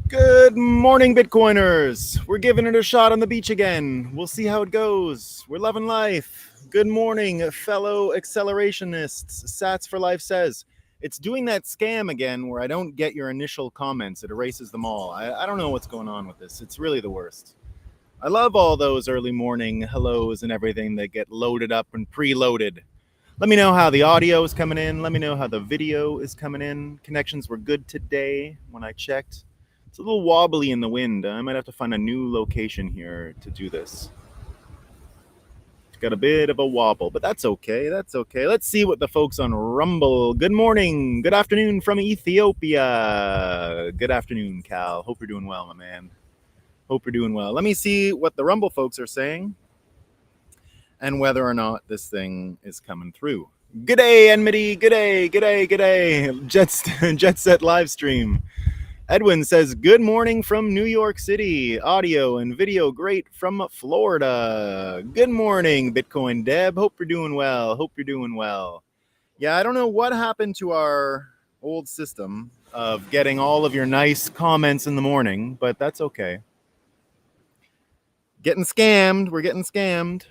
Good morning, Bitcoiners. We're giving it a shot on the beach again. We'll see how it goes. We're loving life. Good morning, fellow accelerationists. Sats for Life says, it's doing that scam again where I don't get your initial comments. It erases them all. I don't know what's going on with this. It's really the worst. I love all those early morning hellos and everything that get loaded up and preloaded. Let me know how the audio is coming in. Let me know how the video is coming in. Connections were good today when I checked. It's a little wobbly in the wind. I might have to find a new location here to do this. It's got a bit of a wobble, but that's okay. That's okay. Let's see what the folks on Rumble. Good morning. Good afternoon from Ethiopia. Good afternoon, Cal. Hope you're doing well, my man. Hope you're doing well. Let me see what the Rumble folks are saying and whether or not this thing is coming through. Good day, Enmity. Good day. Good day. Good day. Jet Set live stream. Edwin says, good morning from New York City. Audio and video great from Florida. Good morning, Bitcoin Deb. Hope you're doing well. Hope you're doing well. Yeah, I don't know what happened to our old system of getting all of your nice comments in the morning, but that's okay. Getting scammed. We're getting scammed.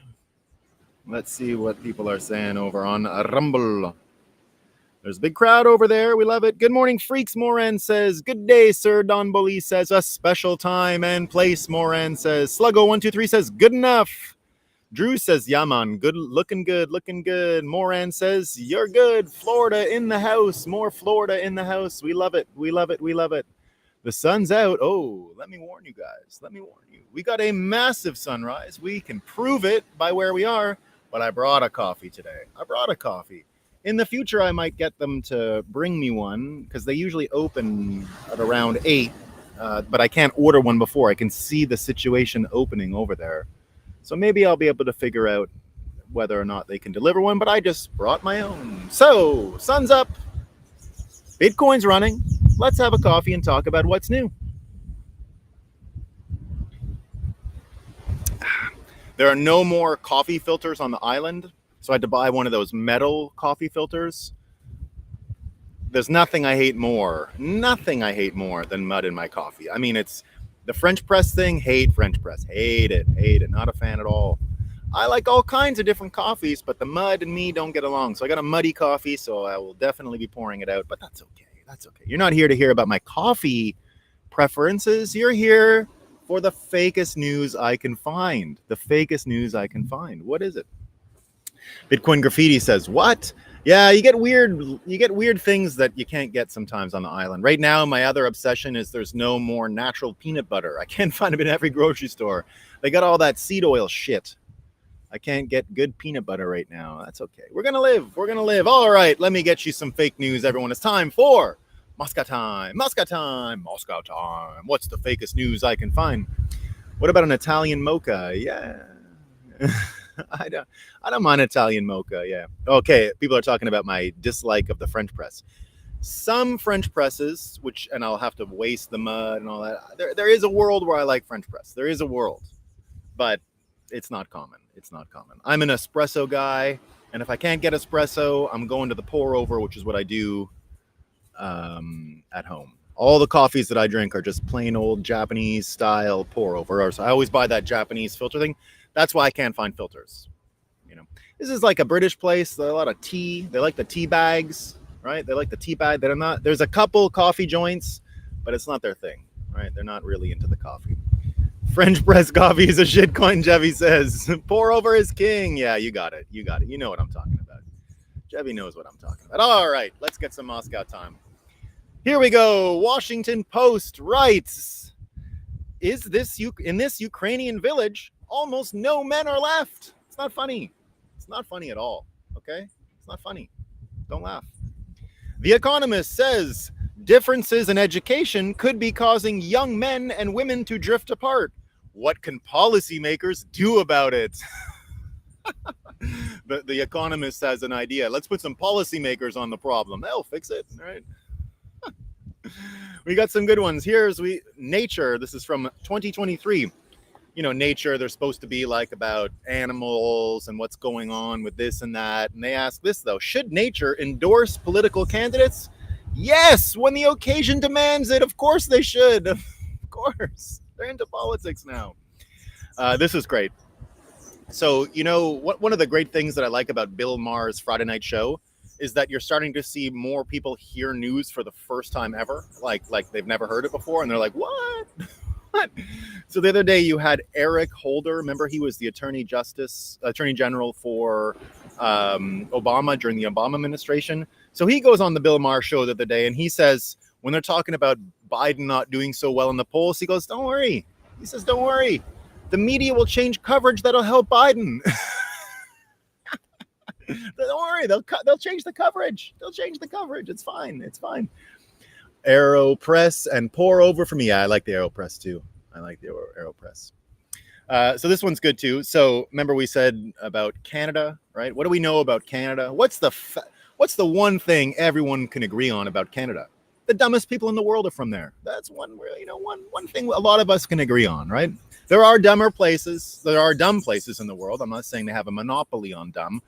Let's see what people are saying over on Rumble. There's a big crowd over there. We love it. Good morning, Freaks. Moran says, good day, sir. Don Bully says, a special time and place. Moran says, Sluggo123 says, good enough. Drew says, yeah, man, good, looking good, looking good. Moran says, you're good. Florida in the house. More Florida in the house. We love it. We love it. We love it. The sun's out. Oh, let me warn you guys. Let me warn you. We got a massive sunrise. We can prove it by where we are, but I brought a coffee today. I brought a coffee. In the future, I might get them to bring me one because they usually open at around 8, but I can't order one before. I can see the situation opening over there. So maybe I'll be able to figure out whether or not they can deliver one, but I just brought my own. So, sun's up, Bitcoin's running. Let's have a coffee and talk about what's new. There are no more coffee filters on the island. So I had to buy one of those metal coffee filters. There's nothing I hate more than mud in my coffee. I mean, it's the French press thing. Hate French press. Hate it. Not a fan at all. I like all kinds of different coffees, but the mud and me don't get along. So I got a muddy coffee, so I will definitely be pouring it out, but that's okay. That's okay. You're not here to hear about my coffee preferences. You're here for the fakest news I can find. The fakest news I can find. What is it? Bitcoin Graffiti says, what? Yeah, you get weird things that you can't get sometimes on the island. Right now, my other obsession is there's no more natural peanut butter. I can't find it in every grocery store. They got all that seed oil shit. I can't get good peanut butter right now. That's okay. We're going to live. We're going to live. All right, let me get you some fake news, everyone. It's time for Moscow time. Moscow time. Moscow time. What's the fakest news I can find? What about an Italian mocha? Yeah. I don't mind Italian mocha, yeah. Okay, people are talking about my dislike of the French press. Some French presses, and I'll have to waste the mud and all that. There is a world where I like French press. There is a world, but it's not common. It's not common. I'm an espresso guy, and if I can't get espresso, I'm going to the pour over, which is what I do at home. All the coffees that I drink are just plain old Japanese style pour over. So I always buy that Japanese filter thing. That's why I can't find filters. You know, this is like a British place. There's a lot of tea. They like the tea bags, right? They like the tea bag. They're not. There's a couple coffee joints, but it's not their thing, right? They're not really into the coffee. French press coffee is a shitcoin, Jevy says. Pour over is king. Yeah, you got it. You got it. You know what I'm talking about. Jevy knows what I'm talking about. All right, let's get some Moscow time. Here we go. Washington Post writes, in this Ukrainian village, almost no men are left. It's not funny. It's not funny at all. Okay? It's not funny. Don't laugh. The Economist says differences in education could be causing young men and women to drift apart. What can policymakers do about it? The Economist has an idea. Let's put some policymakers on the problem. They'll fix it, right? We got some good ones. Here's Nature. This is from 2023. You know, Nature, they're supposed to be like about animals and what's going on with this and that. And they ask this, though. Should Nature endorse political candidates? Yes, when the occasion demands it, of course they should. course. They're into politics now. This is great. So, one of the great things that I like about Bill Maher's Friday night show is that you're starting to see more people hear news for the first time ever. Like they've never heard it before. And they're like, what? What? So the other day you had Eric Holder. Remember, he was the Attorney General for Obama during the Obama administration. So he goes on the Bill Maher show the other day and he says, when they're talking about Biden not doing so well in the polls, he goes, don't worry. He says, don't worry. The media will change coverage that'll help Biden. Don't worry. They'll change the coverage. They'll change the coverage. It's fine. It's fine. AeroPress and pour over for me. Yeah, I like the AeroPress too. I like the AeroPress. So this one's good too. So remember we said about Canada, right? What do we know about Canada? What's the one thing everyone can agree on about Canada? The dumbest people in the world are from there. That's one thing a lot of us can agree on, right? There are dumber places. There are dumb places in the world. I'm not saying they have a monopoly on dumb.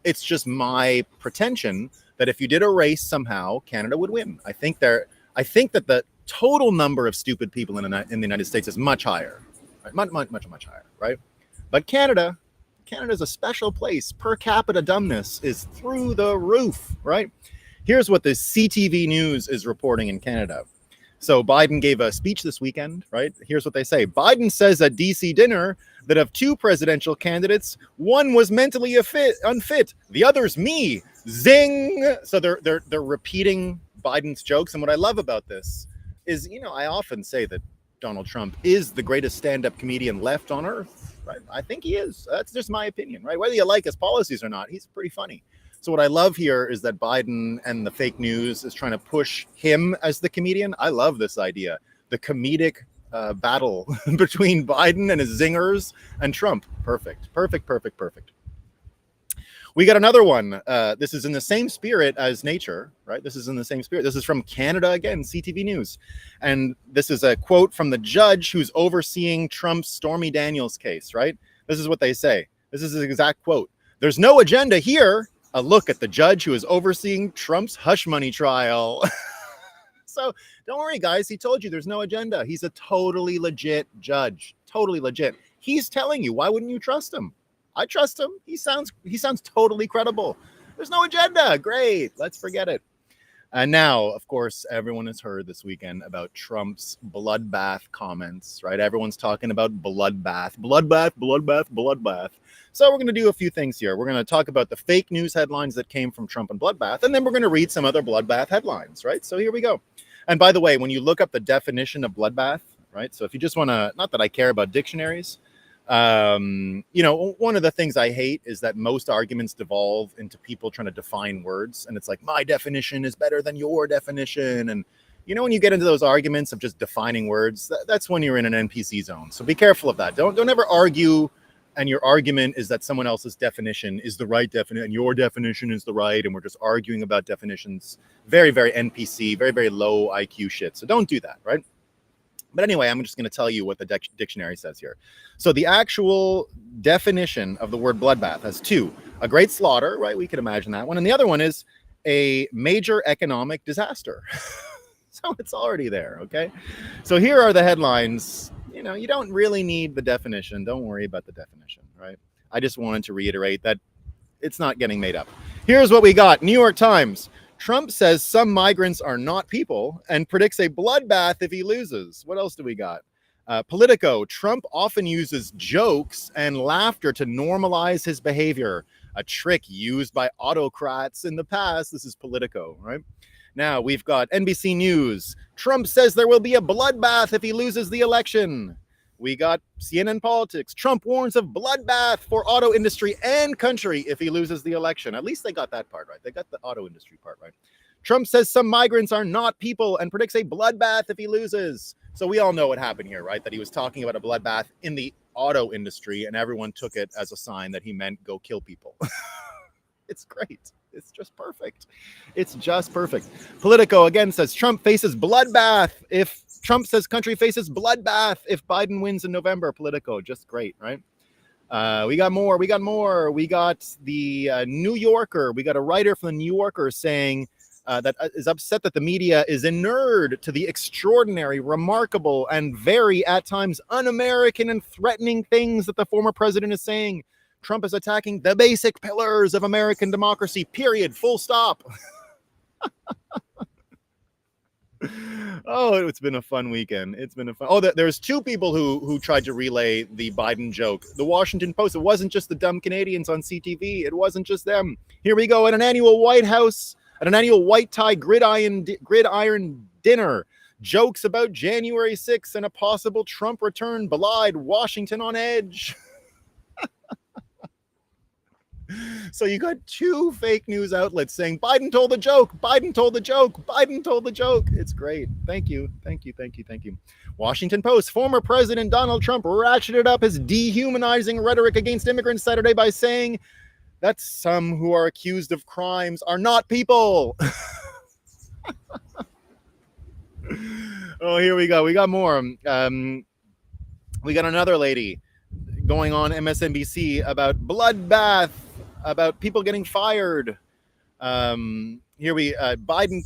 It's just my pretension that if you did a race somehow, Canada would win. I think that the total number of stupid people in the United States is much higher, right? much higher, right? But Canada's a special place. Per capita dumbness is through the roof, right? Here's what the CTV News is reporting in Canada. So Biden gave a speech this weekend, right? Here's what they say. Biden says at DC dinner that of two presidential candidates, one was mentally unfit. The other's me. Zing. So they're repeating Biden's jokes. And what I love about this is, I often say that Donald Trump is the greatest stand-up comedian left on earth, right? I think he is. That's just my opinion, right? Whether you like his policies or not, he's pretty funny. So what I love here is that Biden and the fake news is trying to push him as the comedian. I love this idea. The comedic battle between Biden and his zingers and Trump. Perfect. We got another one. This is in the same spirit as nature, right? This is in the same spirit. This is from Canada again, CTV News. And this is a quote from the judge who's overseeing Trump's Stormy Daniels case, right? This is what they say. This is the exact quote. There's no agenda here. A look at the judge who is overseeing Trump's hush money trial. So don't worry, guys. He told you there's no agenda. He's a totally legit judge. Totally legit. He's telling you. Why wouldn't you trust him? I trust him. He sounds totally credible. There's no agenda. Great. Let's forget it. And now, of course, everyone has heard this weekend about Trump's bloodbath comments, right? Everyone's talking about bloodbath. So we're going to do a few things here. We're going to talk about the fake news headlines that came from Trump and bloodbath, and then we're going to read some other bloodbath headlines, right? So here we go. And by the way, when you look up the definition of bloodbath, right? So if you just want to, not that I care about dictionaries, one of the things I hate is that most arguments devolve into people trying to define words. And it's like, my definition is better than your definition. And, when you get into those arguments of just defining words, that's when you're in an NPC zone. So be careful of that. Don't ever argue. And your argument is that someone else's definition is the right definition and your definition is the right. And we're just arguing about definitions. Very, very NPC, very, very low IQ shit. So don't do that, right? But anyway, I'm just going to tell you what the dictionary says here. So the actual definition of the word bloodbath has two. A great slaughter, right? We can imagine that one. And the other one is a major economic disaster. So it's already there, okay? So here are the headlines. You don't really need the definition. Don't worry about the definition, right? I just wanted to reiterate that it's not getting made up. Here's what we got. New York Times. Trump says some migrants are not people and predicts a bloodbath if he loses. What else do we got? Politico. Trump often uses jokes and laughter to normalize his behavior. A trick used by autocrats in the past. This is Politico, right? Now we've got NBC News. Trump says there will be a bloodbath if he loses the election. We got CNN Politics. Trump warns of bloodbath for auto industry and country if he loses the election. At least they got that part right. They got the auto industry part right. Trump says some migrants are not people and predicts a bloodbath if he loses. So we all know what happened here, right? That he was talking about a bloodbath in the auto industry and everyone took it as a sign that he meant go kill people. It's great. It's just perfect. It's just perfect. Politico again says Trump faces bloodbath if Trump says country faces bloodbath if Biden wins in November. Politico, just great, right? We got more. We got the New Yorker. We got a writer from the New Yorker saying that is upset that the media is inured to the extraordinary, remarkable, and very, at times, un-American and threatening things that the former president is saying. Trump is attacking the basic pillars of American democracy, period, full stop. Oh, it's been a fun weekend. It's been a fun. Oh, there's two people who tried to relay the Biden joke. The Washington Post. It wasn't just the dumb Canadians on CTV. It wasn't just them. Here we go at an annual White tie gridiron dinner. Jokes about January 6th and a possible Trump return belied Washington on edge. So you got two fake news outlets saying Biden told the joke, Biden told the joke, Biden told the joke. It's great. Thank you. Washington Post. Former President Donald Trump ratcheted up his dehumanizing rhetoric against immigrants Saturday by saying that some who are accused of crimes are not people. Oh, here we go. We got more. We got another lady going on MSNBC about Bloodbath, about people getting fired. Biden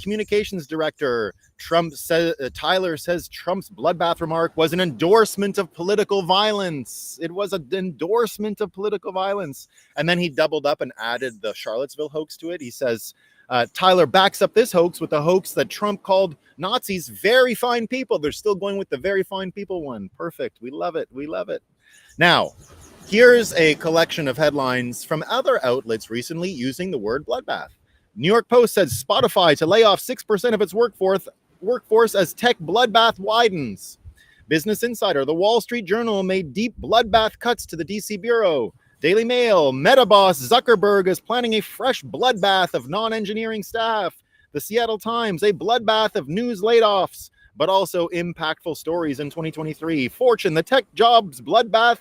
communications director Tyler says Trump's Bloodbath remark was an endorsement of political violence. It was an endorsement of political violence. And then he doubled up and added the Charlottesville hoax to it. He says, Tyler backs up this hoax with the hoax that Trump called Nazis very fine people. They're still going with the very fine people one. Perfect. We love it. Now, here's a collection of headlines from other outlets recently using the word bloodbath. New York Post says Spotify to lay off 6% of its workforce as tech bloodbath widens. Business Insider, the Wall Street Journal made deep bloodbath cuts to the DC bureau. Daily Mail, Meta boss Zuckerberg is planning a fresh bloodbath of non-engineering staff. The Seattle Times, a bloodbath of news layoffs, but also impactful stories in 2023. Fortune, the tech jobs bloodbath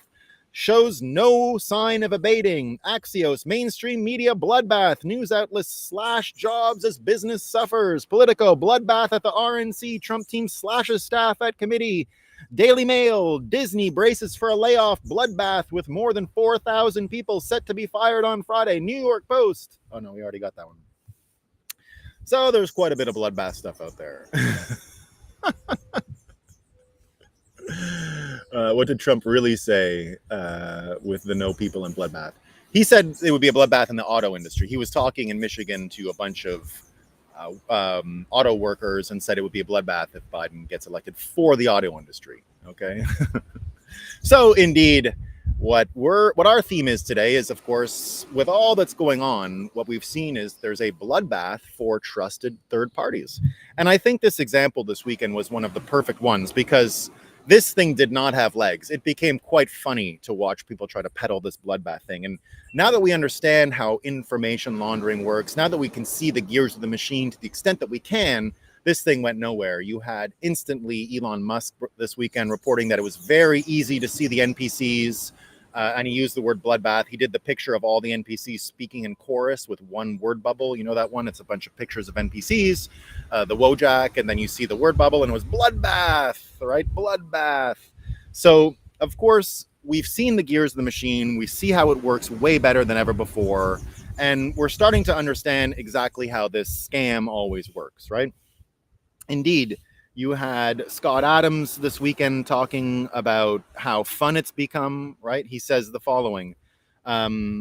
shows no sign of abating. Axios, mainstream media bloodbath. News outlets slash jobs as business suffers. Politico, bloodbath at the RNC. Trump team slashes staff at committee. Daily Mail, Disney braces for a layoff bloodbath with more than 4,000 people set to be fired on Friday. New York Post. Oh no, we already got that one. So there's quite a bit of bloodbath stuff out there. What did Trump really say with the no people in bloodbath? He said it would be a bloodbath in the auto industry. He was talking in Michigan to a bunch of auto workers and said it would be a bloodbath if Biden gets elected for the auto industry. Okay. So indeed, what our theme is today is, of course, with all that's going on, what we've seen is there's a bloodbath for trusted third parties. And I think this example this weekend was one of the perfect ones because this thing did not have legs. It became quite funny to watch people try to peddle this bloodbath thing. And now that we understand how information laundering works, now that we can see the gears of the machine to the extent that we can, this thing went nowhere. You had instantly Elon Musk this weekend reporting that it was very easy to see the NPCs, and he used the word bloodbath. He did the picture of all the NPCs speaking in chorus with one word bubble. You know that one? It's a bunch of pictures of NPCs, the Wojak, and then you see the word bubble, and it was bloodbath, right? Bloodbath. So, of course, we've seen the gears of the machine. We see how it works way better than ever before. And we're starting to understand exactly how this scam always works, right? Indeed, you had Scott Adams this weekend talking about how fun it's become, right? He says the following, that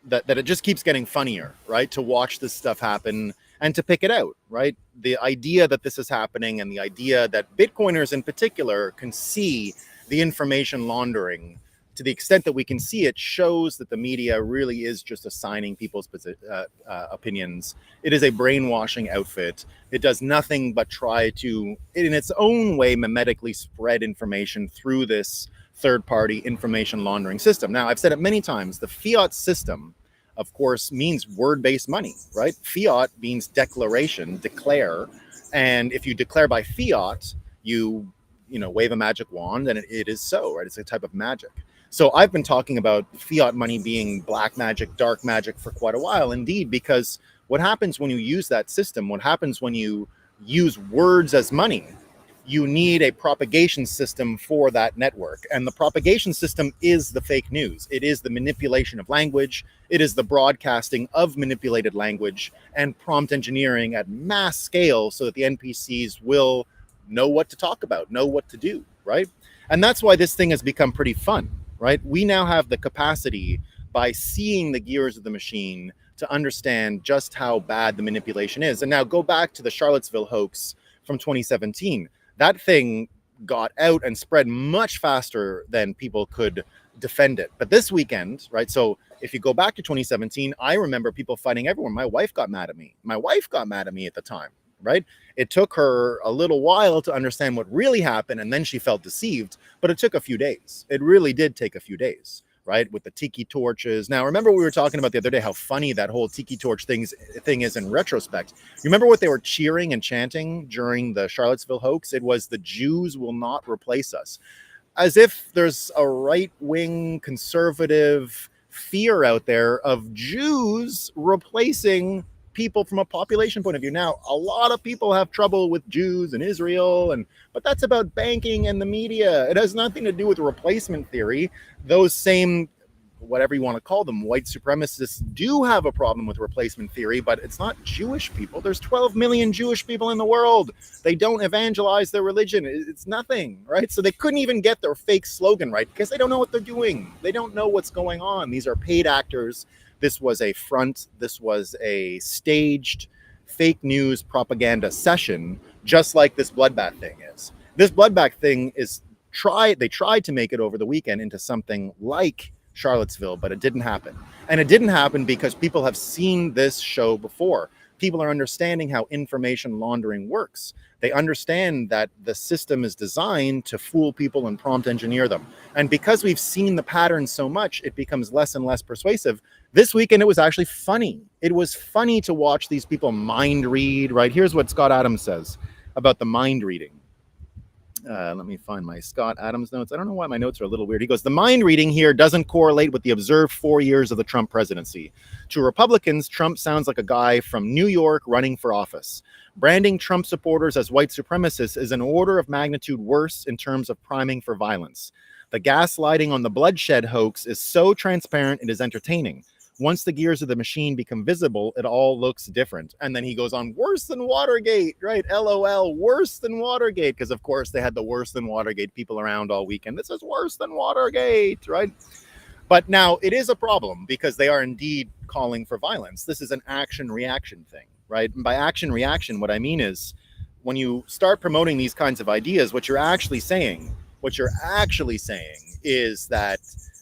it just keeps getting funnier, right? To watch this stuff happen and to pick it out, right? The idea that this is happening and the idea that Bitcoiners in particular can see the information laundering to the extent that we can see it shows that the media really is just assigning people's opinions. It is a brainwashing outfit. It does nothing but try to, in its own way, mimetically spread information through this third-party information laundering system. Now, I've said it many times, the fiat system, of course, means word-based money, right? Fiat means declaration, declare. And if you declare by fiat, you wave a magic wand and it is so, right? It's a type of magic. So I've been talking about fiat money being black magic, dark magic for quite a while, indeed, because what happens when you use that system, what happens when you use words as money, you need a propagation system for that network. And the propagation system is the fake news. It is the manipulation of language. It is the broadcasting of manipulated language and prompt engineering at mass scale so that the NPCs will know what to talk about, know what to do, right? And that's why this thing has become pretty fun, right? We now have the capacity, by seeing the gears of the machine, to understand just how bad the manipulation is. And now go back to the Charlottesville hoax from 2017. That thing got out and spread much faster than people could defend it. But this weekend, right? So if you go back to 2017, I remember people fighting everyone. My wife got mad at me. My wife got mad at me at the time, right? It took her a little while to understand what really happened, and then she felt deceived, but it took a few days. It really did take a few days, right? With the tiki torches. Now, remember we were talking about the other day how funny that whole tiki torch thing is in retrospect. You remember what they were cheering and chanting during the Charlottesville hoax? It was, "The Jews will not replace us." As if there's a right-wing conservative fear out there of Jews replacing people from a population point of view. Now, a lot of people have trouble with Jews and Israel, but that's about banking and the media. It has nothing to do with replacement theory. Those same, whatever you want to call them, white supremacists do have a problem with replacement theory, but it's not Jewish people. There's 12 million Jewish people in the world. They don't evangelize their religion. It's nothing, right? So they couldn't even get their fake slogan right because they don't know what they're doing. They don't know what's going on. These are paid actors. This was a front. This was a staged fake news propaganda session, just like this Bloodbath thing is. This Bloodbath thing is they tried to make it over the weekend into something like Charlottesville, but it didn't happen. And it didn't happen because people have seen this show before. People are understanding how information laundering works. They understand that the system is designed to fool people and prompt engineer them. And because we've seen the pattern so much, it becomes less and less persuasive. This weekend, it was actually funny. It was funny to watch these people mind read, right? Here's what Scott Adams says about the mind reading. Let me find my Scott Adams notes. I don't know why my notes are a little weird. He goes, "The mind reading here doesn't correlate with the observed 4 years of the Trump presidency. To Republicans, Trump sounds like a guy from New York running for office. Branding Trump supporters as white supremacists is an order of magnitude worse in terms of priming for violence. The gaslighting on the bloodshed hoax is so transparent it is entertaining. Once the gears of the machine become visible, it all looks different." And then he goes on, "Worse than Watergate," right? LOL, worse than Watergate. Because, of course, they had the worse than Watergate people around all weekend. This is worse than Watergate, right? But now it is a problem because they are indeed calling for violence. This is an action-reaction thing, right? And by action-reaction, what I mean is when you start promoting these kinds of ideas, what you're actually saying is that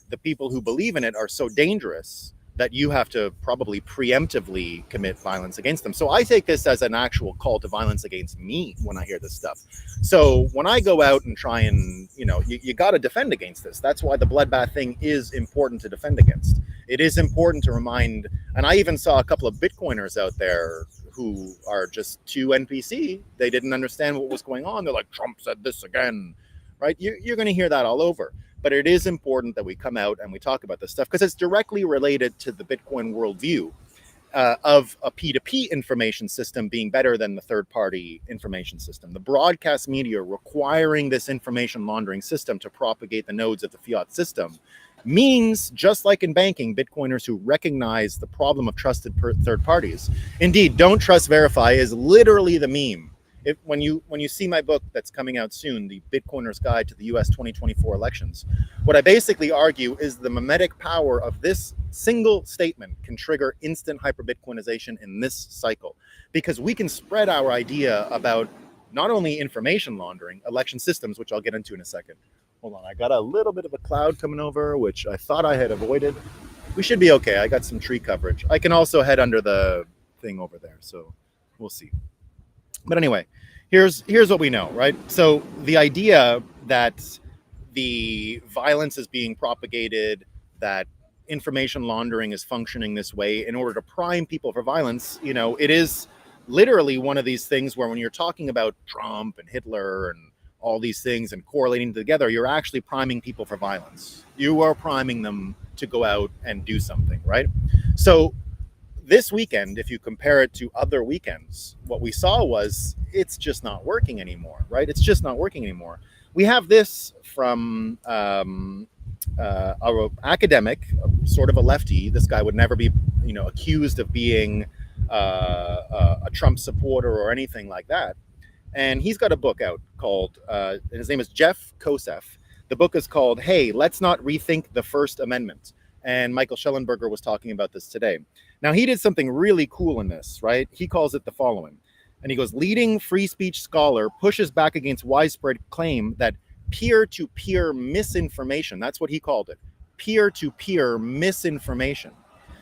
the people who believe in it are so dangerous that you have to probably preemptively commit violence against them. So I take this as an actual call to violence against me when I hear this stuff. So when I go out and try and, you got to defend against this. That's why the Bloodbath thing is important to defend against. It is important to remind, and I even saw a couple of Bitcoiners out there who are just too NPC. They didn't understand what was going on. They're like, "Trump said this again," right? You're going to hear that all over. But it is important that we come out and we talk about this stuff because it's directly related to the Bitcoin worldview of a P2P information system being better than the third-party information system. The broadcast media requiring this information laundering system to propagate the nodes of the fiat system means, just like in banking, Bitcoiners who recognize the problem of trusted third parties. Indeed, "Don't Trust, Verify" is literally the meme. When you see my book that's coming out soon, The Bitcoiner's Guide to the US 2024 Elections, what I basically argue is the mimetic power of this single statement can trigger instant hyper-Bitcoinization in this cycle. Because we can spread our idea about not only information laundering, election systems, which I'll get into in a second. Hold on, I got a little bit of a cloud coming over, which I thought I had avoided. We should be okay. I got some tree coverage. I can also head under the thing over there, so we'll see. But anyway, here's what we know, right? So the idea that the violence is being propagated, that information laundering is functioning this way in order to prime people for violence, it is literally one of these things where when you're talking about Trump and Hitler and all these things and correlating together, you're actually priming people for violence. You are priming them to go out and do something, right? So this weekend, if you compare it to other weekends, what we saw was it's just not working anymore, right? It's just not working anymore. We have this from our academic, sort of a lefty. This guy would never be, accused of being a Trump supporter or anything like that. And he's got a book out called, his name is Jeff Kosef. The book is called, Hey, Let's Not Rethink the First Amendment. And Michael Schellenberger was talking about this today. Now, he did something really cool in this, right? He calls it the following. And he goes, leading free speech scholar pushes back against widespread claim that peer-to-peer misinformation, that's what he called it, peer-to-peer misinformation.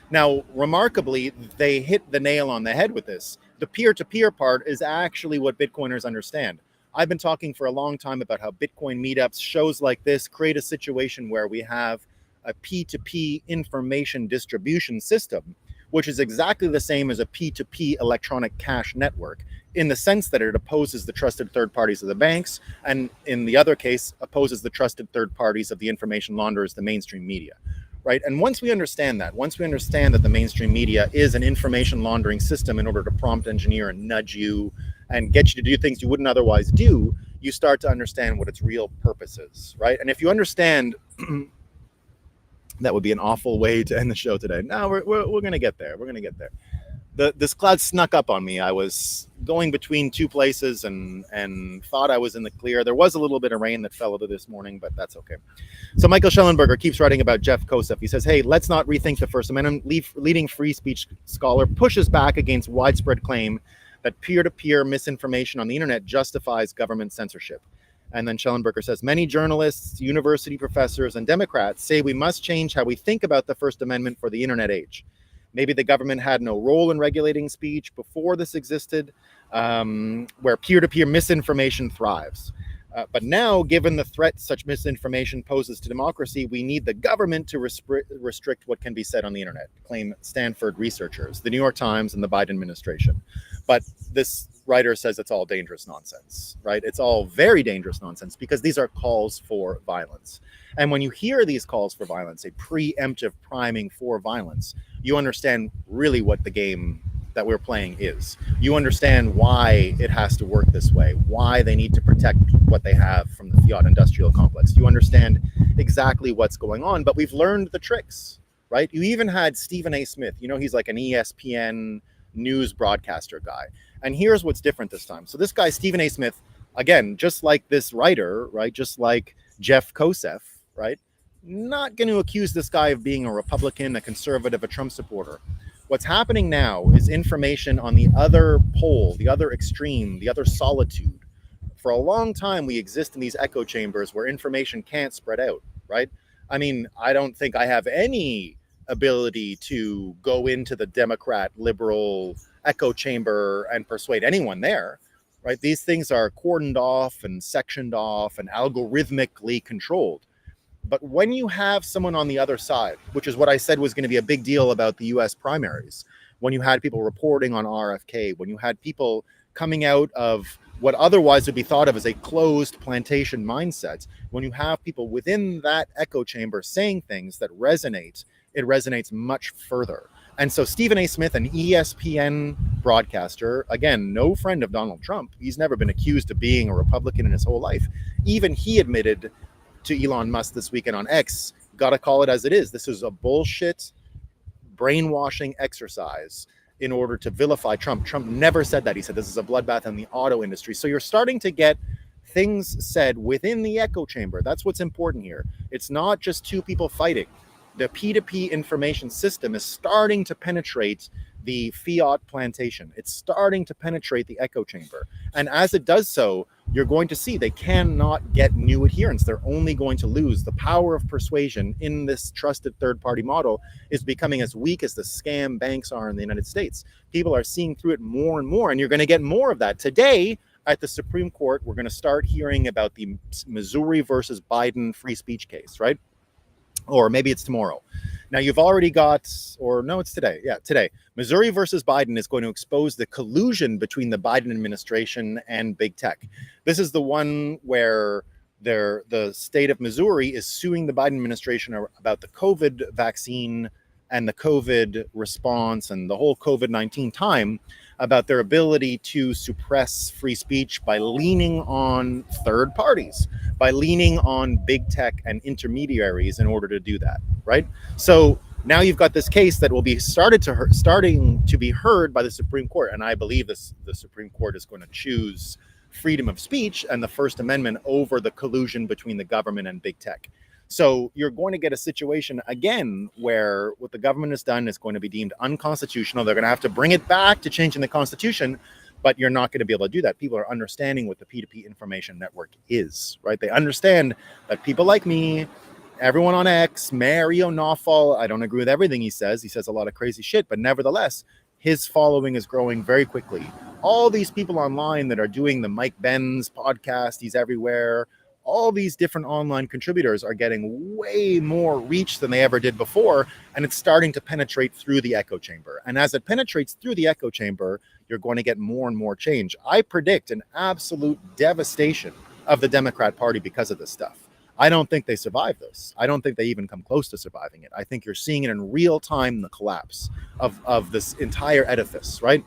Now, remarkably, they hit the nail on the head with this. The peer-to-peer part is actually what Bitcoiners understand. I've been talking for a long time about how Bitcoin meetups, shows like this, create a situation where we have a P2P information distribution system, which is exactly the same as a P2P electronic cash network, in the sense that it opposes the trusted third parties of the banks, and in the other case, opposes the trusted third parties of the information launderers, the mainstream media. Right. And once we understand that the mainstream media is an information laundering system in order to prompt engineer and nudge you and get you to do things you wouldn't otherwise do, you start to understand what its real purpose is. Right. And if you understand, that would be an awful way to end the show today. No, we're going to get there. We're going to get there. This cloud snuck up on me. I was going between two places and thought I was in the clear. There was a little bit of rain that fell over this morning, but that's okay. So Michael Schellenberger keeps writing about Jeff Kosef. He says, hey, let's not rethink the First Amendment. Leading free speech scholar pushes back against widespread claim that peer-to-peer misinformation on the internet justifies government censorship. And then Schellenberger says, many journalists, university professors, and Democrats say we must change how we think about the First Amendment for the internet age. Maybe the government had no role in regulating speech before this existed, where peer-to-peer misinformation thrives. But now, given the threat such misinformation poses to democracy, we need the government to restrict what can be said on the internet, claim Stanford researchers, the New York Times, and the Biden administration. But this writer says it's all dangerous nonsense, right? It's all very dangerous nonsense, because these are calls for violence. And when you hear these calls for violence, a preemptive priming for violence, you understand really what the game that we're playing is. You understand why it has to work this way, why they need to protect what they have from the fiat industrial complex. You understand exactly what's going on, but we've learned the tricks, right? You even had Stephen A. Smith, he's like an ESPN news broadcaster guy. And here's what's different this time. So this guy, Stephen A. Smith, again, just like this writer, right? Just like Jeff Kosef, right? Not going to accuse this guy of being a Republican, a conservative, a Trump supporter. What's happening now is information on the other pole, the other extreme, the other solitude. For a long time, we exist in these echo chambers where information can't spread out, right? I mean, I don't think I have any ability to go into the Democrat liberal echo chamber and persuade anyone there, right? These things are cordoned off and sectioned off and algorithmically controlled. But when you have someone on the other side, which is what I said was going to be a big deal about the US primaries, when you had people reporting on RFK, when you had people coming out of what otherwise would be thought of as a closed plantation mindset, when you have people within that echo chamber saying things that resonate, it resonates much further. And so Stephen A. Smith, an ESPN broadcaster, again, no friend of Donald Trump, he's never been accused of being a Republican in his whole life. Even he admitted to Elon Musk this weekend on X, gotta call it as it is. This is a bullshit brainwashing exercise in order to vilify Trump. Trump never said that. He said this is a bloodbath in the auto industry. So you're starting to get things said within the echo chamber. That's what's important here. It's not just two people fighting. The P2P information system is starting to penetrate the fiat plantation. It's starting to penetrate the echo chamber. And as it does so, you're going to see they cannot get new adherents. They're only going to lose. The power of persuasion in this trusted third-party model is becoming as weak as the scam banks are in the United States. People are seeing through it more and more, and you're going to get more of that. Today, at the Supreme Court, we're going to start hearing about the Missouri versus Biden free speech case, right? Or maybe it's tomorrow. Now you've already got, or no, it's today. Yeah, today. Missouri versus Biden is going to expose the collusion between the Biden administration and big tech. This is the one where the state of Missouri is suing the Biden administration about the COVID vaccine and the COVID response and the whole COVID-19 time about their ability to suppress free speech by leaning on third parties, by leaning on big tech and intermediaries in order to do that, right? So now you've got this case that will be starting to be heard by the Supreme Court, and I believe the Supreme Court is going to choose freedom of speech and the First Amendment over the collusion between the government and big tech. So you're going to get a situation again where what the government has done is going to be deemed unconstitutional. They're going to have to bring it back to changing the Constitution, but you're not going to be able to do that. People are understanding what the P2P information network is, right? They understand that people like me, everyone on X, Mario Nawfal, I don't agree with everything he says. He says a lot of crazy shit, but nevertheless, his following is growing very quickly. All these people online that are doing the Mike Benz podcast, he's everywhere. All these different online contributors are getting way more reach than they ever did before, and it's starting to penetrate through the echo chamber. And as it penetrates through the echo chamber, you're going to get more and more change. I predict an absolute devastation of the Democrat Party because of this stuff. I don't think they survive this. I don't think they even come close to surviving it. I think you're seeing it in real time, the collapse of this entire edifice, right?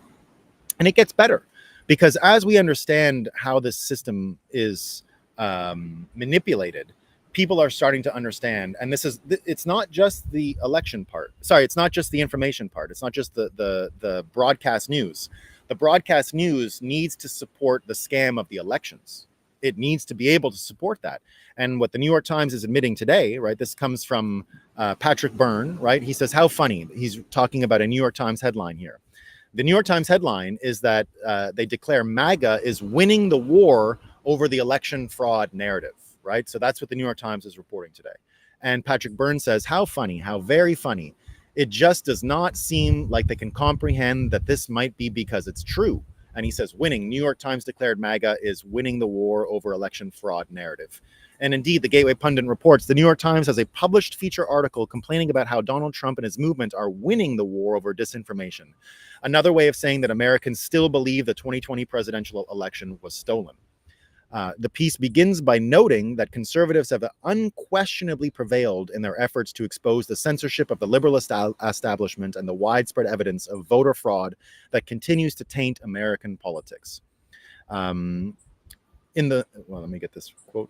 And it gets better because as we understand how this system is manipulated, people are starting to understand, and it's not just the election part. Sorry, it's not just the information part. It's not just the broadcast news. The broadcast news needs to support the scam of the elections. It needs to be able to support that. And what the New York Times is admitting today, right? This comes from Patrick Byrne, right? He says, how funny. He's talking about a New York Times headline here. The New York Times headline is that they declare MAGA is winning the war over the election fraud narrative, right? So that's what the New York Times is reporting today. And Patrick Byrne says, how funny, how very funny. It just does not seem like they can comprehend that this might be because it's true. And he says, winning. New York Times declared MAGA is winning the war over election fraud narrative. And indeed, the Gateway Pundit reports the New York Times has a published feature article complaining about how Donald Trump and his movement are winning the war over disinformation. Another way of saying that Americans still believe the 2020 presidential election was stolen. The piece begins by noting that conservatives have unquestionably prevailed in their efforts to expose the censorship of the liberal establishment and the widespread evidence of voter fraud that continues to taint American politics. Let me get this quote.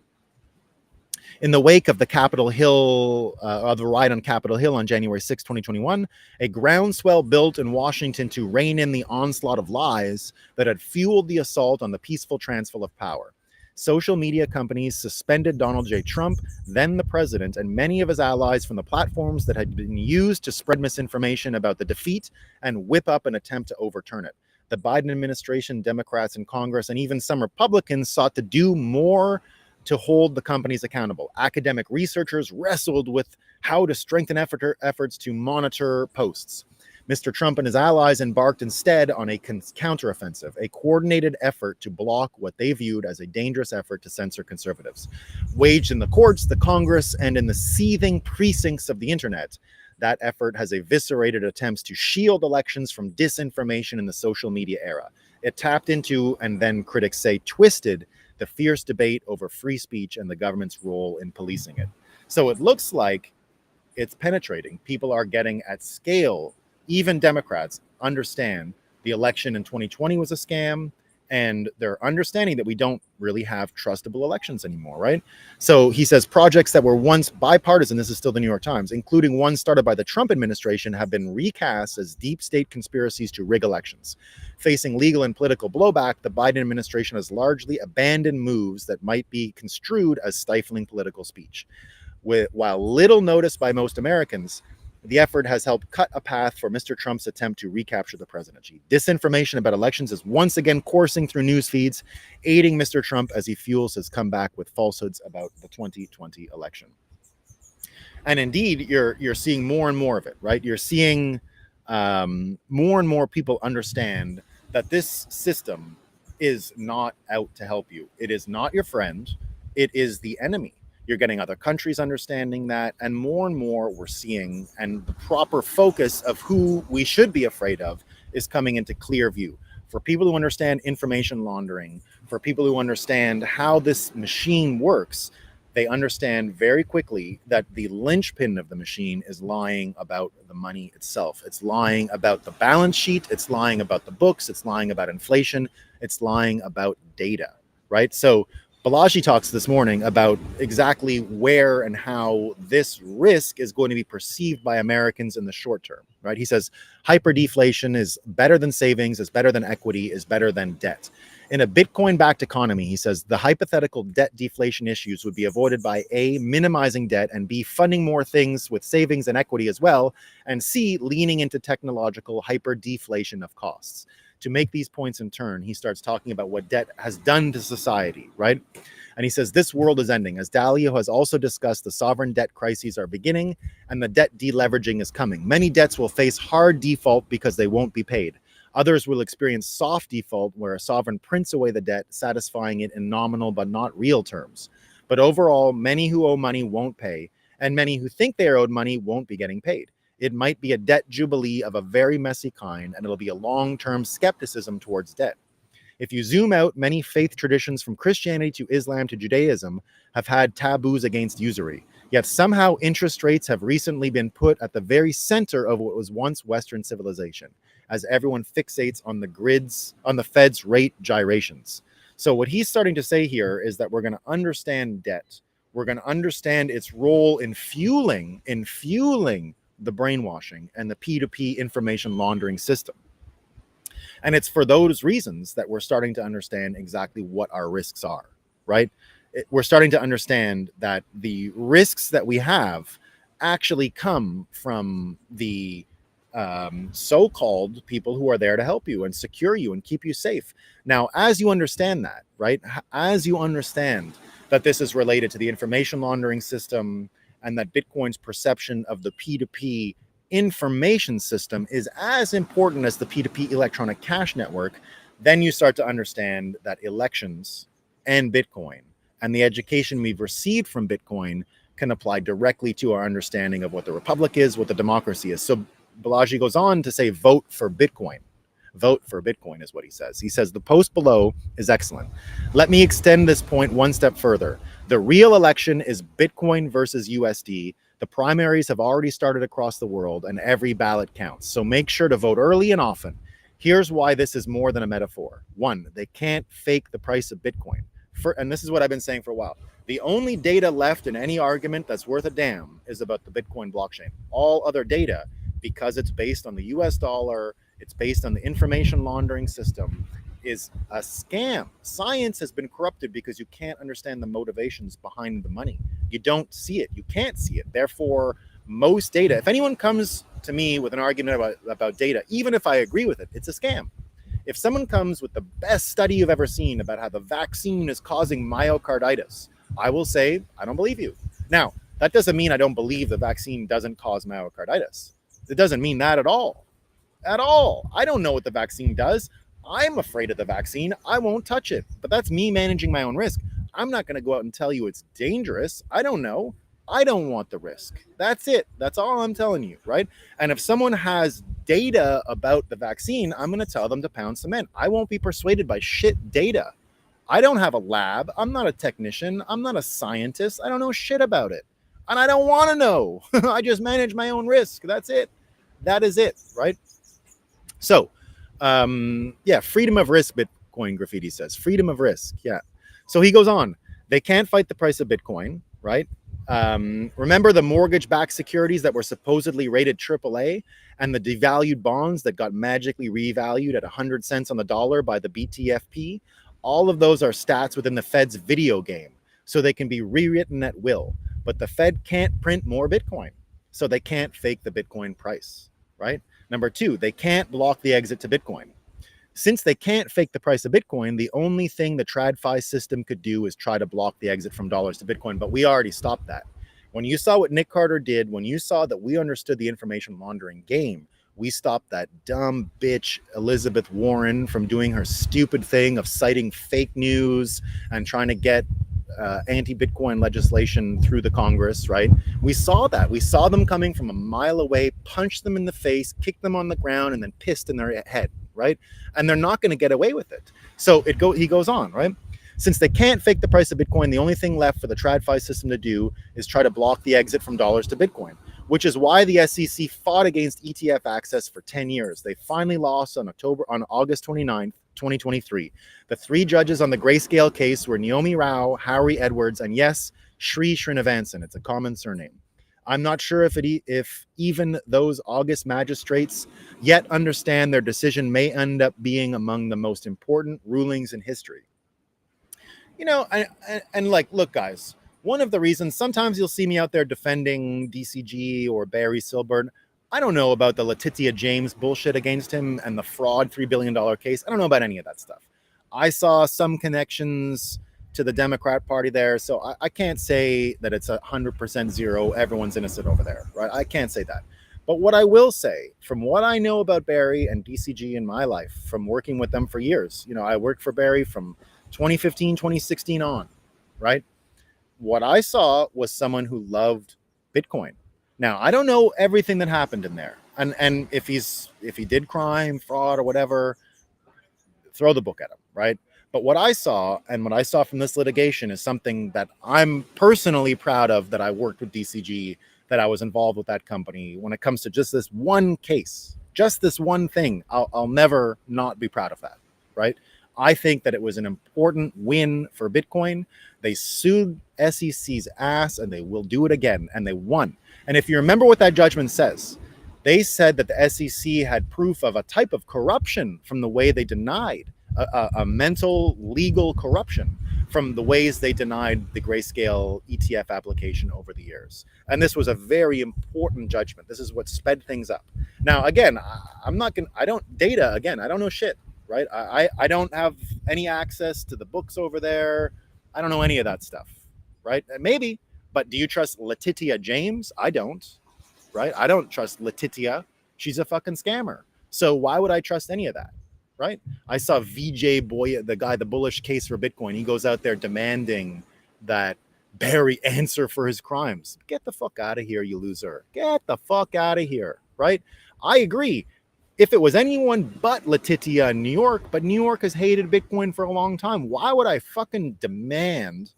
In the wake of the Capitol Hill, the riot on Capitol Hill on January 6, 2021, a groundswell built in Washington to rein in the onslaught of lies that had fueled the assault on the peaceful transfer of power. Social media companies suspended Donald J. Trump, then the president, and many of his allies from the platforms that had been used to spread misinformation about the defeat and whip up an attempt to overturn it. The Biden administration, Democrats in Congress, and even some Republicans sought to do more to hold the companies accountable. Academic researchers wrestled with how to strengthen efforts to monitor posts. Mr. Trump and his allies embarked instead on a counteroffensive, a coordinated effort to block what they viewed as a dangerous effort to censor conservatives. Waged in the courts, the Congress, and in the seething precincts of the internet, that effort has eviscerated attempts to shield elections from disinformation in the social media era. It tapped into, and then critics say twisted, the fierce debate over free speech and the government's role in policing it. So it looks like it's penetrating. People are getting at scale. Even Democrats understand the election in 2020 was a scam, and they're understanding that we don't really have trustable elections anymore, right? So he says projects that were once bipartisan, this is still the New York Times, including one started by the Trump administration, have been recast as deep state conspiracies to rig elections. Facing legal and political blowback, the Biden administration has largely abandoned moves that might be construed as stifling political speech. While little noticed by most Americans, the effort has helped cut a path for Mr. Trump's attempt to recapture the presidency. Disinformation about elections is once again coursing through news feeds, aiding Mr. Trump as he fuels his comeback with falsehoods about the 2020 election. And indeed, you're seeing more and more of it, right? You're seeing more and more people understand that this system is not out to help you. It is not your friend. It is the enemy. You're getting other countries understanding that, and more we're seeing, and the proper focus of who we should be afraid of is coming into clear view. For people who understand information laundering, for people who understand how this machine works, they understand very quickly that the linchpin of the machine is lying about the money itself. It's lying about the balance sheet. It's lying about the books. It's lying about inflation. It's lying about data, right? So Balaji talks this morning about exactly where and how this risk is going to be perceived by Americans in the short term, right? He says hyperdeflation is better than savings, is better than equity, is better than debt. In a Bitcoin-backed economy, he says the hypothetical debt deflation issues would be avoided by A, minimizing debt, and B, funding more things with savings and equity as well, and C, leaning into technological hyper-deflation of costs. To make these points in turn, he starts talking about what debt has done to society, right? And he says this world is ending. As Dalio has also discussed, the sovereign debt crises are beginning and the debt deleveraging is coming. Many debts will face hard default because they won't be paid. Others will experience soft default, where a sovereign prints away the debt, satisfying it in nominal but not real terms. But overall, many who owe money won't pay, and many who think they are owed money won't be getting paid. It might be a debt jubilee of a very messy kind, and it'll be a long-term skepticism towards debt. If you zoom out, many faith traditions from Christianity to Islam to Judaism have had taboos against usury. Yet somehow interest rates have recently been put at the very center of what was once Western civilization, as everyone fixates on the Fed's rate gyrations. So what he's starting to say here is that we're going to understand debt. We're going to understand its role in fueling the brainwashing and the P2P information laundering system. And it's for those reasons that we're starting to understand exactly what our risks are, right? We're starting to understand that the risks that we have actually come from the so-called people who are there to help you and secure you and keep you safe. Now, as you understand that, right? As you understand that this is related to the information laundering system and that Bitcoin's perception of the P2P information system is as important as the P2P electronic cash network, then you start to understand that elections and Bitcoin and the education we've received from Bitcoin can apply directly to our understanding of what the republic is, what the democracy is. So Balaji goes on to say, vote for Bitcoin. Vote for Bitcoin is what he says. He says the post below is excellent. Let me extend this point one step further. The real election is Bitcoin versus USD. The primaries have already started across the world and every ballot counts. So make sure to vote early and often. Here's why this is more than a metaphor. One, they can't fake the price of Bitcoin. And this is what I've been saying for a while. The only data left in any argument that's worth a damn is about the Bitcoin blockchain. All other data, because it's based on the US dollar, it's based on the information laundering system, is a scam. Science has been corrupted because you can't understand the motivations behind the money. You don't see it. You can't see it. Therefore, most data, if anyone comes to me with an argument about data, even if I agree with it, it's a scam. If someone comes with the best study you've ever seen about how the vaccine is causing myocarditis, I will say, I don't believe you. Now, that doesn't mean I don't believe the vaccine doesn't cause myocarditis. It doesn't mean that at all. At all. I don't know what the vaccine does. I'm afraid of the vaccine. I won't touch it. But that's me managing my own risk. I'm not going to go out and tell you it's dangerous. I don't know. I don't want the risk. That's it. That's all I'm telling you, right? And if someone has data about the vaccine, I'm going to tell them to pound cement. I won't be persuaded by shit data. I don't have a lab. I'm not a technician. I'm not a scientist. I don't know shit about it. And I don't want to know. I just manage my own risk. That's it. That is it, right? So, freedom of risk, Bitcoin Graffiti says. Freedom of risk, yeah. So he goes on. They can't fight the price of Bitcoin, right? Remember the mortgage-backed securities that were supposedly rated AAA and the devalued bonds that got magically revalued at 100 cents on the dollar by the BTFP? All of those are stats within the Fed's video game, so they can be rewritten at will. But the Fed can't print more Bitcoin, so they can't fake the Bitcoin price, right? Number two, they can't block the exit to Bitcoin. Since they can't fake the price of Bitcoin, the only thing the TradFi system could do is try to block the exit from dollars to Bitcoin, but we already stopped that. When you saw what Nick Carter did, when you saw that we understood the information laundering game, we stopped that dumb bitch Elizabeth Warren from doing her stupid thing of citing fake news and trying to get anti-Bitcoin legislation through the Congress, right? We saw that. We saw them coming from a mile away, punched them in the face, kicked them on the ground, and then pissed in their head, right? And they're not going to get away with it. So he goes on, right? Since they can't fake the price of Bitcoin, the only thing left for the TradFi system to do is try to block the exit from dollars to Bitcoin, which is why the SEC fought against ETF access for 10 years. They finally lost on August 29th, 2023. The three judges on the Grayscale case were Naomi Rao, Harry Edwards, and yes, Sri Srinivasan. It's a common surname. I'm not sure if even those August magistrates yet understand their decision may end up being among the most important rulings in history. You know, and like, look, guys, one of the reasons sometimes you'll see me out there defending DCG or Barry Silbert. I don't know about the Letitia James bullshit against him and the fraud $3 billion case. I don't know about any of that stuff. I saw some connections to the Democrat Party there, so I can't say that it's 100% zero. Everyone's innocent over there, right? I can't say that. But what I will say, from what I know about Barry and DCG in my life, from working with them for years, you know, I worked for Barry from 2015, 2016 on, right? What I saw was someone who loved Bitcoin. Now, I don't know everything that happened in there. And if he did crime, fraud, or whatever, throw the book at him, right? But what I saw from this litigation is something that I'm personally proud of, that I worked with DCG, that I was involved with that company. When it comes to just this one case, just this one thing, I'll never not be proud of that, right? I think that it was an important win for Bitcoin. They sued SEC's ass, and they will do it again, and they won. And if you remember what that judgment says, they said that the SEC had proof of a type of corruption from the way they denied a mental legal corruption from the ways they denied the Grayscale ETF application over the years. And this was a very important judgment. This is what sped things up. Now, again, I don't know shit, right? I don't have any access to the books over there. I don't know any of that stuff, right? Maybe, but do you trust Letitia James? I don't, right? I don't trust Letitia. She's a fucking scammer. So why would I trust any of that, right? I saw VJ Boy, the guy, the bullish case for Bitcoin. He goes out there demanding that Barry answer for his crimes. Get the fuck out of here, you loser. Get the fuck out of here, right? I agree. If it was anyone but Letitia in New York, but New York has hated Bitcoin for a long time, why would I fucking demand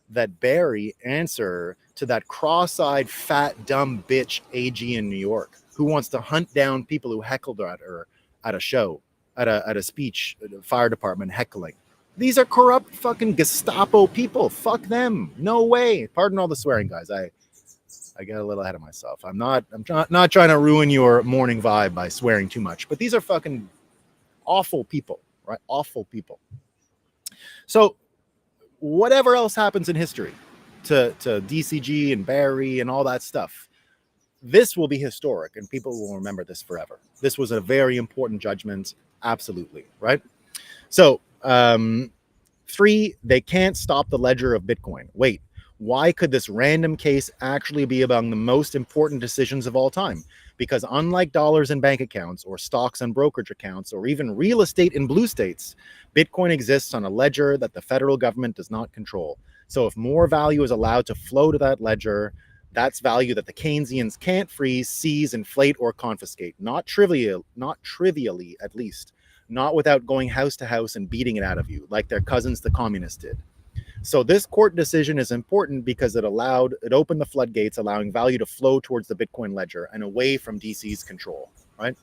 that Barry answer to that cross-eyed, fat, dumb bitch AG in New York who wants to hunt down people who heckled at her at a show, at a speech, at a fire department heckling? These are corrupt fucking Gestapo people. Fuck them. No way. Pardon all the swearing, guys. I get a little ahead of myself. I'm not trying to ruin your morning vibe by swearing too much, but these are fucking awful people, right? Awful people. So whatever else happens in history to DCG and Barry and all that stuff, this will be historic and people will remember this forever. This was a very important judgment. Absolutely. Right. So, 3, they can't stop the ledger of Bitcoin. Wait, why could this random case actually be among the most important decisions of all time? Because unlike dollars in bank accounts or stocks and brokerage accounts or even real estate in blue states, Bitcoin exists on a ledger that the federal government does not control. So if more value is allowed to flow to that ledger, that's value that the Keynesians can't freeze, seize, inflate, or confiscate. Not trivially, at least. Not without going house to house and beating it out of you, like their cousins, the communists, did. So this court decision is important because it opened the floodgates, allowing value to flow towards the Bitcoin ledger and away from DC's control, right?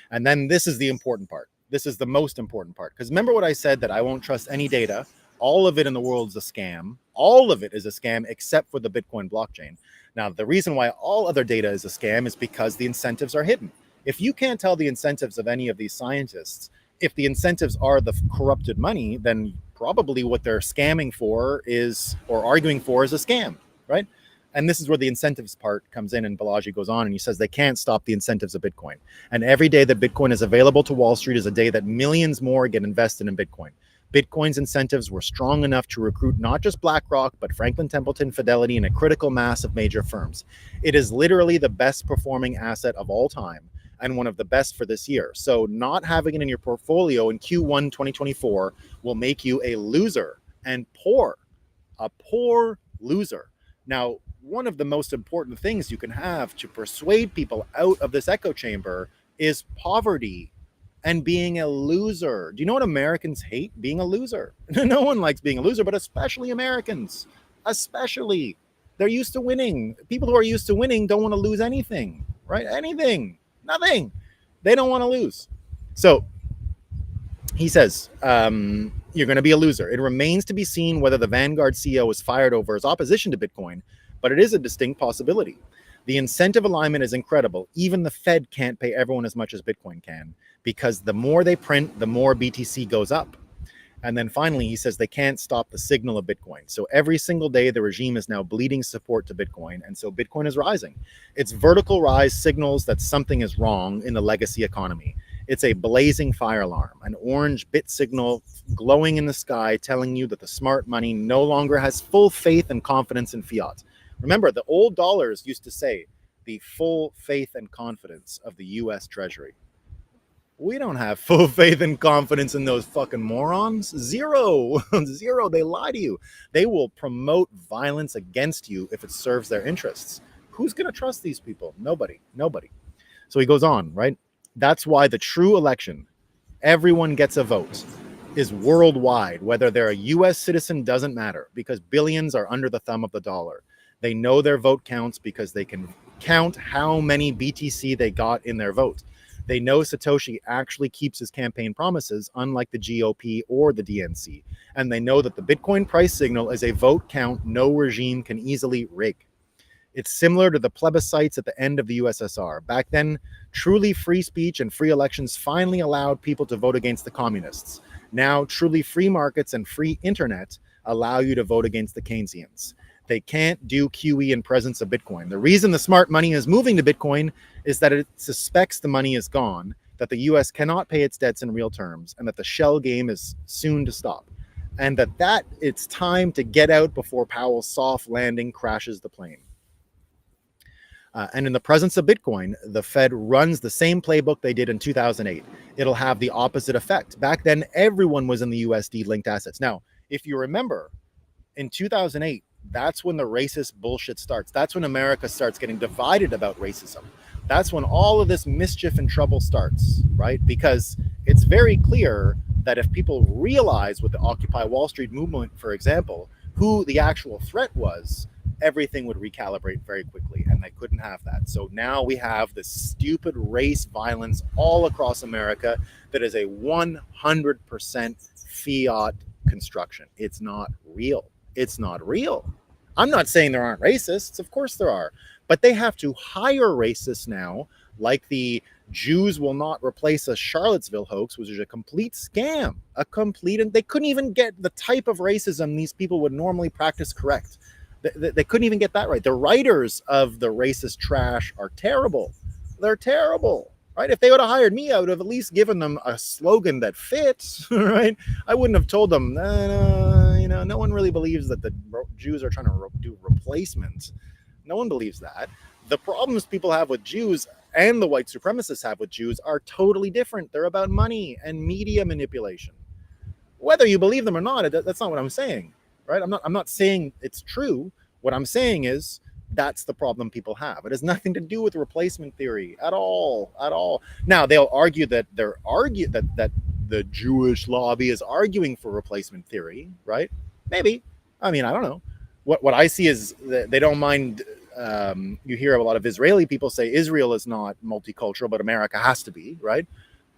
And then this is the important part. This is the most important part. Because remember what I said, that I won't trust any data. All of it in the world is a scam. All of it is a scam except for the Bitcoin blockchain. Now, the reason why all other data is a scam is because the incentives are hidden. If you can't tell the incentives of any of these scientists, if the incentives are the corrupted money, then probably what they're scamming for is, or arguing for, is a scam, right? And this is where the incentives part comes in, and Balaji goes on and he says they can't stop the incentives of Bitcoin. And every day that Bitcoin is available to Wall Street is a day that millions more get invested in Bitcoin. Bitcoin's incentives were strong enough to recruit not just BlackRock, but Franklin Templeton, Fidelity, and a critical mass of major firms. It is literally the best performing asset of all time and one of the best for this year. So not having it in your portfolio in Q1 2024 will make you a loser and poor, a poor loser. Now, one of the most important things you can have to persuade people out of this echo chamber is poverty and being a loser. Do you know what Americans hate? Being a loser. No one likes being a loser, but especially Americans. Especially. They're used to winning. People who are used to winning don't want to lose anything, right? Anything. Nothing. They don't want to lose. So he says, you're going to be a loser. It remains to be seen whether the Vanguard CEO was fired over his opposition to Bitcoin, but it is a distinct possibility. The incentive alignment is incredible. Even the Fed can't pay everyone as much as Bitcoin can, because the more they print, the more BTC goes up. And then finally, he says they can't stop the signal of Bitcoin. So every single day, the regime is now bleeding support to Bitcoin. And so Bitcoin is rising. Its vertical rise signals that something is wrong in the legacy economy. It's a blazing fire alarm, an orange bit signal glowing in the sky, telling you that the smart money no longer has full faith and confidence in fiat. Remember, the old dollars used to say the full faith and confidence of the US Treasury. We don't have full faith and confidence in those fucking morons. Zero. Zero. They lie to you. They will promote violence against you if it serves their interests. Who's going to trust these people? Nobody. Nobody. So he goes on, right? That's why the true election, everyone gets a vote, is worldwide. Whether they're a US citizen doesn't matter, because billions are under the thumb of the dollar. They know their vote counts because they can count how many BTC they got in their vote. They know Satoshi actually keeps his campaign promises, unlike the GOP or the DNC. And they know that the Bitcoin price signal is a vote count no regime can easily rig. It's similar to the plebiscites at the end of the USSR. Back then, truly free speech and free elections finally allowed people to vote against the communists. Now, truly free markets and free internet allow you to vote against the Keynesians. They can't do QE in presence of Bitcoin. The reason the smart money is moving to Bitcoin is that it suspects the money is gone, that the US cannot pay its debts in real terms, and that the shell game is soon to stop. And that it's time to get out before Powell's soft landing crashes the plane. And in the presence of Bitcoin, the Fed runs the same playbook they did in 2008. It'll have the opposite effect. Back then, everyone was in the USD linked assets. Now, if you remember, in 2008, that's when the racist bullshit starts. That's when America starts getting divided about racism. That's when all of this mischief and trouble starts, right? Because it's very clear that if people realize with the Occupy Wall Street movement, for example, who the actual threat was, everything would recalibrate very quickly, and they couldn't have that. So now we have this stupid race violence all across America that is a 100% fiat construction. It's not real. It's not real. I'm not saying there aren't racists. Of course there are. But they have to hire racists now, like the Jews will not replace a Charlottesville hoax, which is a complete scam. And they couldn't even get the type of racism these people would normally practice correct. They couldn't even get that right. The writers of the racist trash are terrible. They're terrible. Right? If they would have hired me, I would have at least given them a slogan that fits, right? I wouldn't have told them, no one really believes that the Jews are trying to do replacement. No one believes that. The problems people have with Jews and the white supremacists have with Jews are totally different. They're about money and media manipulation. Whether you believe them or not, that's not what I'm saying, right? I'm not saying it's true. What I'm saying is, that's the problem people have. It has nothing to do with replacement theory at all. Now they'll argue that that the Jewish lobby is arguing for replacement theory, right? Maybe. I mean, I don't know. What I see is that they don't mind. You hear a lot of Israeli people say Israel is not multicultural, but America has to be, right?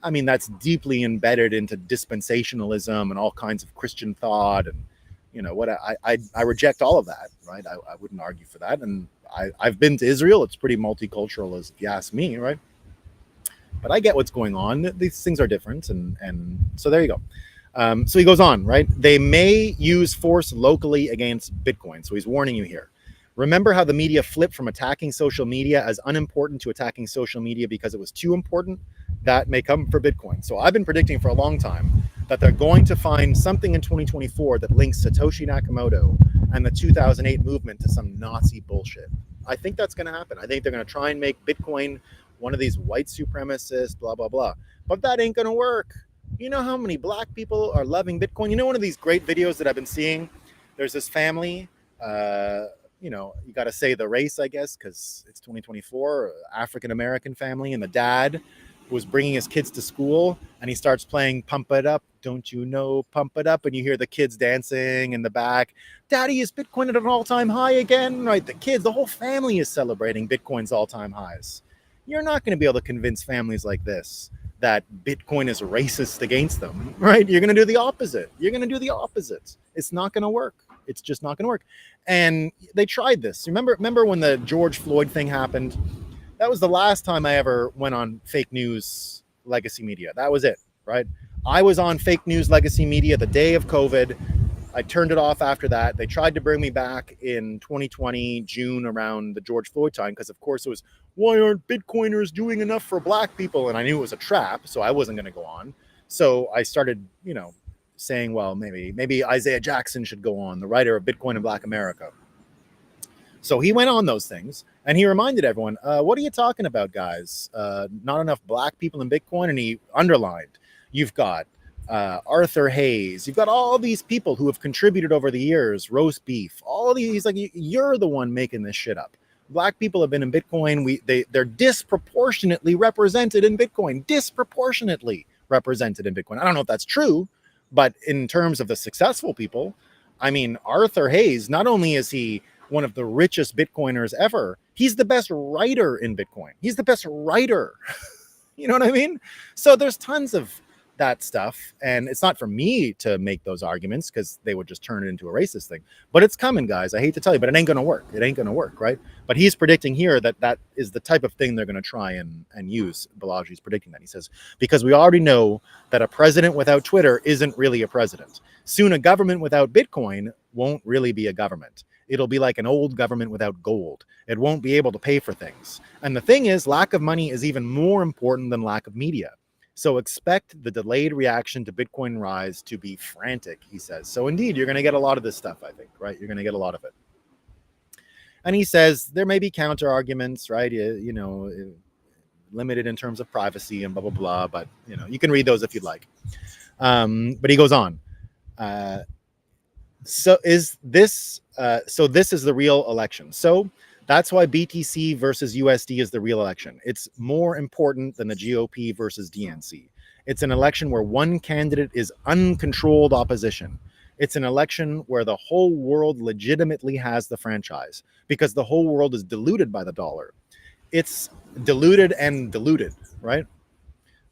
I mean, that's deeply embedded into dispensationalism and all kinds of Christian thought, and what I reject all of that, right? I wouldn't argue for that. And I've been to Israel. It's pretty multicultural, if you ask me, right? But I get what's going on. These things are different. And so there you go. So he goes on, right? They may use force locally against Bitcoin. So he's warning you here. Remember how the media flipped from attacking social media as unimportant to attacking social media because it was too important? That may come for Bitcoin. So I've been predicting for a long time that they're going to find something in 2024 that links Satoshi Nakamoto and the 2008 movement to some Nazi bullshit. I think that's going to happen. I think they're going to try and make Bitcoin one of these white supremacists, blah, blah, blah. But that ain't going to work. You know how many black people are loving Bitcoin? You know, one of these great videos that I've been seeing, there's this family, you got to say the race, I guess, because it's 2024, African-American family, and the dad was bringing his kids to school, and he starts playing Pump It Up, Don't You Know, Pump It Up, and you hear the kids dancing in the back. Daddy, is Bitcoin at an all-time high again? Right, the kids, the whole family is celebrating Bitcoin's all-time highs. You're not going to be able to convince families like this that Bitcoin is racist against them, right? You're going to do the opposite. You're going to do the opposite. It's not going to work. It's just not going to work. And they tried this. Remember when the George Floyd thing happened? That was the last time I ever went on fake news legacy media. That was it, right? I was on fake news legacy media the day of COVID. I turned it off after that. They tried to bring me back in 2020, June, around the George Floyd time, because of course it was, why aren't Bitcoiners doing enough for black people? And I knew it was a trap, so I wasn't going to go on. So I started, saying, well, maybe Isaiah Jackson should go on, the writer of Bitcoin in Black America. So he went on those things, and he reminded everyone, what are you talking about, guys? Not enough black people in Bitcoin? And he underlined, you've got Arthur Hayes, you've got all these people who have contributed over the years, roast beef, all these, like, you're the one making this shit up. Black people have been in Bitcoin. They're disproportionately represented in Bitcoin, disproportionately represented in Bitcoin. I don't know if that's true, but in terms of the successful people, I mean, Arthur Hayes, not only is he one of the richest Bitcoiners ever, he's the best writer in Bitcoin. He's the best writer. You know what I mean? So there's tons of that stuff. And it's not for me to make those arguments, because they would just turn it into a racist thing. But it's coming, guys. I hate to tell you, but it ain't going to work. It ain't going to work, right? But he's predicting here that is the type of thing they're going to try and use. Balaji's predicting that. He says, because we already know that a president without Twitter isn't really a president. Soon a government without Bitcoin won't really be a government. It'll be like an old government without gold. It won't be able to pay for things. And the thing is, lack of money is even more important than lack of media. So expect the delayed reaction to Bitcoin rise to be frantic, he says. So indeed, you're going to get a lot of this stuff, I think, right? You're going to get a lot of it. And he says there may be counter arguments, right? Limited in terms of privacy and blah, blah, blah. But, you can read those if you'd like. But he goes on. So this is the real election. So that's why BTC versus USD is the real election. It's more important than the GOP versus DNC. It's an election where one candidate is uncontrolled opposition. It's an election where the whole world legitimately has the franchise, because the whole world is diluted by the dollar. It's diluted and diluted, right?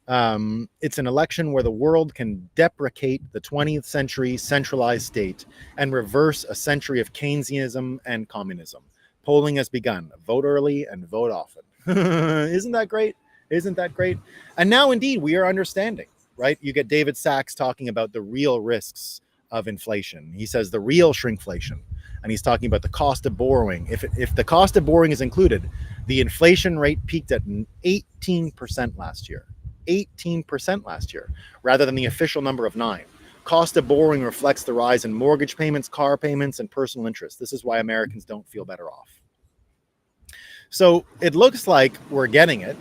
It's an election where the world can deprecate the 20th century centralized state and reverse a century of Keynesianism and communism. Polling has begun. Vote early and vote often. Isn't that great? Isn't that great? And now, indeed, we are understanding, right? You get David Sachs talking about the real risks of inflation. He says the real shrinkflation. And he's talking about the cost of borrowing. If the cost of borrowing is included, the inflation rate peaked at 18% last year. 18% last year, rather than the official number of 9%. Cost of borrowing reflects the rise in mortgage payments, car payments, and personal interest. This is why Americans don't feel better off. So it looks like we're getting it.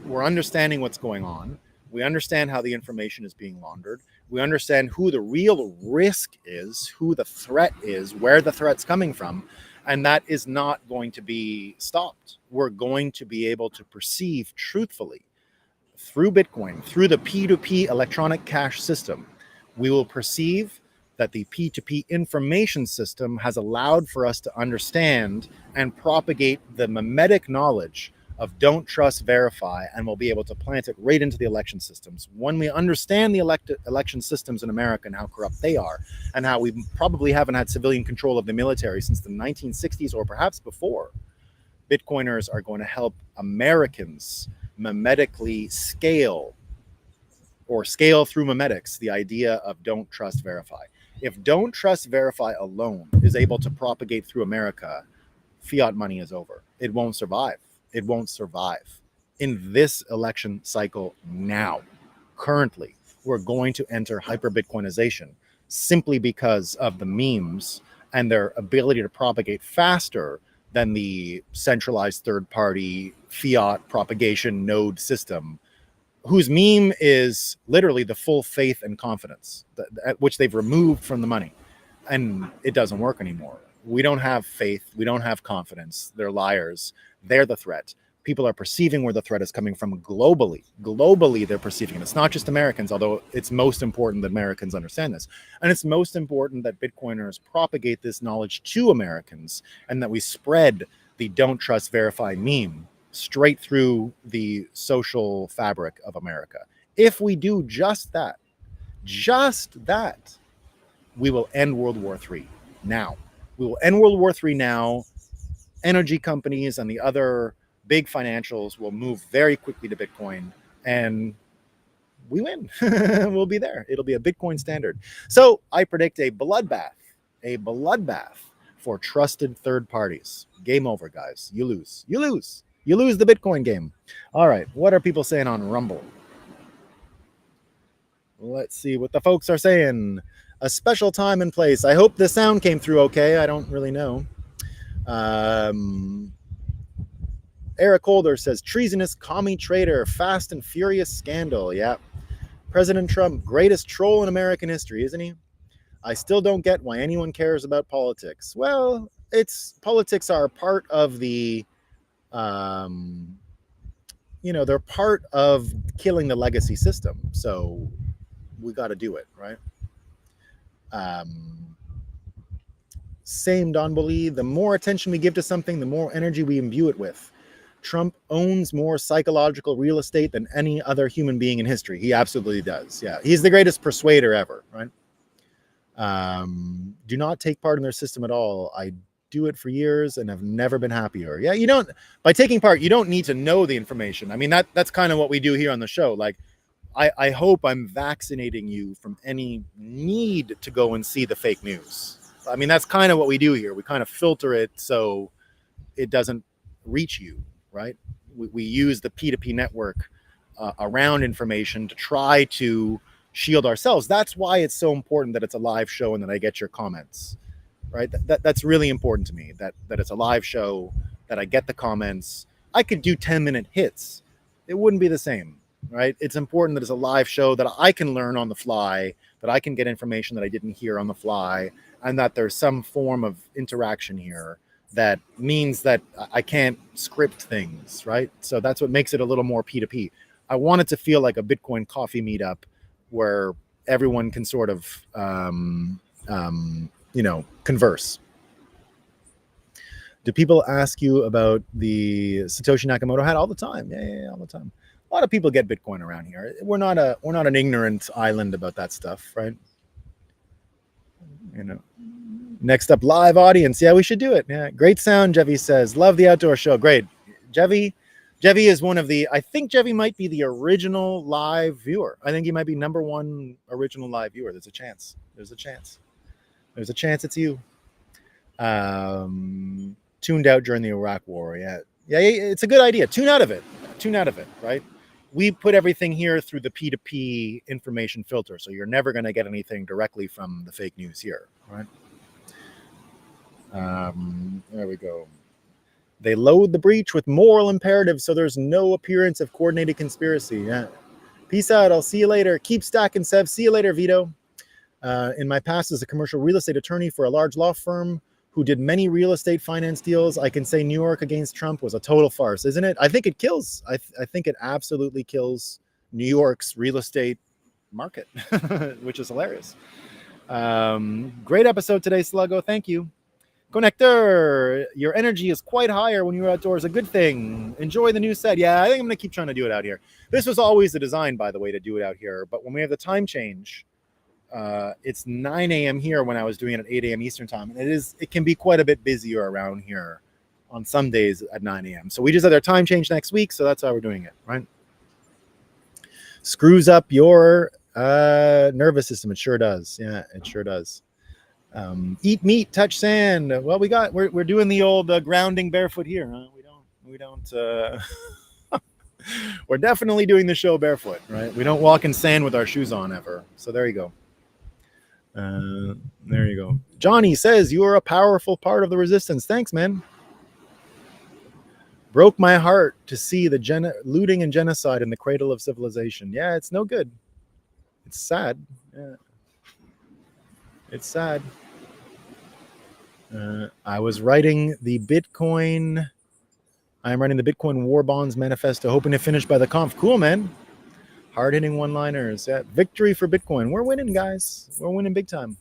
We're understanding what's going on. We understand how the information is being laundered. We understand who the real risk is, who the threat is, where the threat's coming from. And that is not going to be stopped. We're going to be able to perceive truthfully through Bitcoin, through the P2P electronic cash system. We will perceive that the P2P information system has allowed for us to understand and propagate the memetic knowledge of don't trust, verify, and we'll be able to plant it right into the election systems. When we understand the election systems in America and how corrupt they are, and how we probably haven't had civilian control of the military since the 1960s or perhaps before, Bitcoiners are going to help Americans memetically scale through memetics the idea of don't trust, verify. If don't trust, verify alone is able to propagate through America, fiat money is over. It won't survive. It won't survive. In this election cycle now, currently, we're going to enter hyper-Bitcoinization simply because of the memes and their ability to propagate faster than the centralized third-party fiat propagation node system, whose meme is literally the full faith and confidence, which they've removed from the money. And it doesn't work anymore. We don't have faith. We don't have confidence. They're liars. They're the threat. people are perceiving where the threat is coming from globally. Globally, they're perceiving it. It's not just Americans, although it's most important that Americans understand this. And it's most important that Bitcoiners propagate this knowledge to Americans and that we spread the don't trust, verify meme straight through the social fabric of America. If we do just that, we will end World War III now. We will end World War III now. Energy companies and the other big financials will move very quickly to Bitcoin, and we win. We'll be there. It'll be a Bitcoin standard. So I predict a bloodbath for trusted third parties. Game over, guys. You lose the Bitcoin game. All right, what are people saying on Rumble? Let's see what the folks are saying. A special time and place. I hope the sound came through okay. I don't really know. Eric Holder says, treasonous commie traitor, fast and furious scandal. Yeah. President Trump, greatest troll in American history, isn't he? I still don't get why anyone cares about politics. Well, politics are part of the, they're part of killing the legacy system. So we got to do it, right? Same Don Bully, the more attention we give to something, the more energy we imbue it with. Trump owns more psychological real estate than any other human being in history. He absolutely does. Yeah, he's the greatest persuader ever, right? Do not take part in their system at all. I do it for years and have never been happier. Yeah, by taking part, you don't need to know the information. I mean, that's kind of what we do here on the show. Like, I hope I'm vaccinating you from any need to go and see the fake news. I mean, that's kind of what we do here. We kind of filter it so it doesn't reach you, right? We use the P2P network around information to try to shield ourselves. That's why it's so important that it's a live show and that I get your comments, right? That's really important to me, that it's a live show, that I get the comments. I could do 10-minute hits. It wouldn't be the same, right? It's important that it's a live show, that I can learn on the fly, that I can get information that I didn't hear on the fly, and that there's some form of interaction here that means that I can't script things, right? So that's what makes it a little more P2P. I want it to feel like a Bitcoin coffee meetup where everyone can sort of, converse. Do people ask you about the Satoshi Nakamoto hat? All the time. Yeah, all the time. A lot of people get Bitcoin around here. We're not an ignorant island about that stuff, right? Next up, live audience. Yeah, we should do it. Yeah, great sound, Jevy says. Love the outdoor show. Great. Jevy is one of the, I think Jevy might be the original live viewer. I think he might be number one original live viewer. There's a chance it's you. Tuned out during the Iraq War. Yeah, it's a good idea. Tune out of it, right? We put everything here through the P2P information filter, so you're never going to get anything directly from the fake news here, right? There we go. They load the breach with moral imperatives, so there's no appearance of coordinated conspiracy. Yeah. Peace out. I'll see you later. Keep stacking, Sev. See you later, Vito. In my past as a commercial real estate attorney for a large law firm who did many real estate finance deals, I can say New York against Trump was a total farce, isn't it? I think it kills. I think it absolutely kills New York's real estate market, which is hilarious. Great episode today, Sluggo. Thank you. Connector, your energy is quite higher when you're outdoors. A good thing. Enjoy the new set. Yeah, I think I'm going to keep trying to do it out here. This was always the design, by the way, to do it out here. But when we have the time change, it's 9 a.m. here when I was doing it at 8 a.m. Eastern time. And it can be quite a bit busier around here on some days at 9 a.m. So we just had our time change next week. So that's how we're doing it, right? Screws up your nervous system. It sure does. Yeah, it sure does. Eat meat, touch sand. Well, we're doing the old grounding barefoot here. Huh? We don't. We're definitely doing the show barefoot, right? We don't walk in sand with our shoes on ever. So there you go. There you go. Johnny says you are a powerful part of the resistance. Thanks, man. Broke my heart to see the looting and genocide in the cradle of civilization. Yeah, it's no good. It's sad. Yeah. It's sad. I was writing the Bitcoin I am writing the Bitcoin War Bonds Manifesto, hoping to finish by the conf. Cool, man. Hard-hitting one-liners. Yeah. Victory for Bitcoin. We're winning, guys. We're winning big time.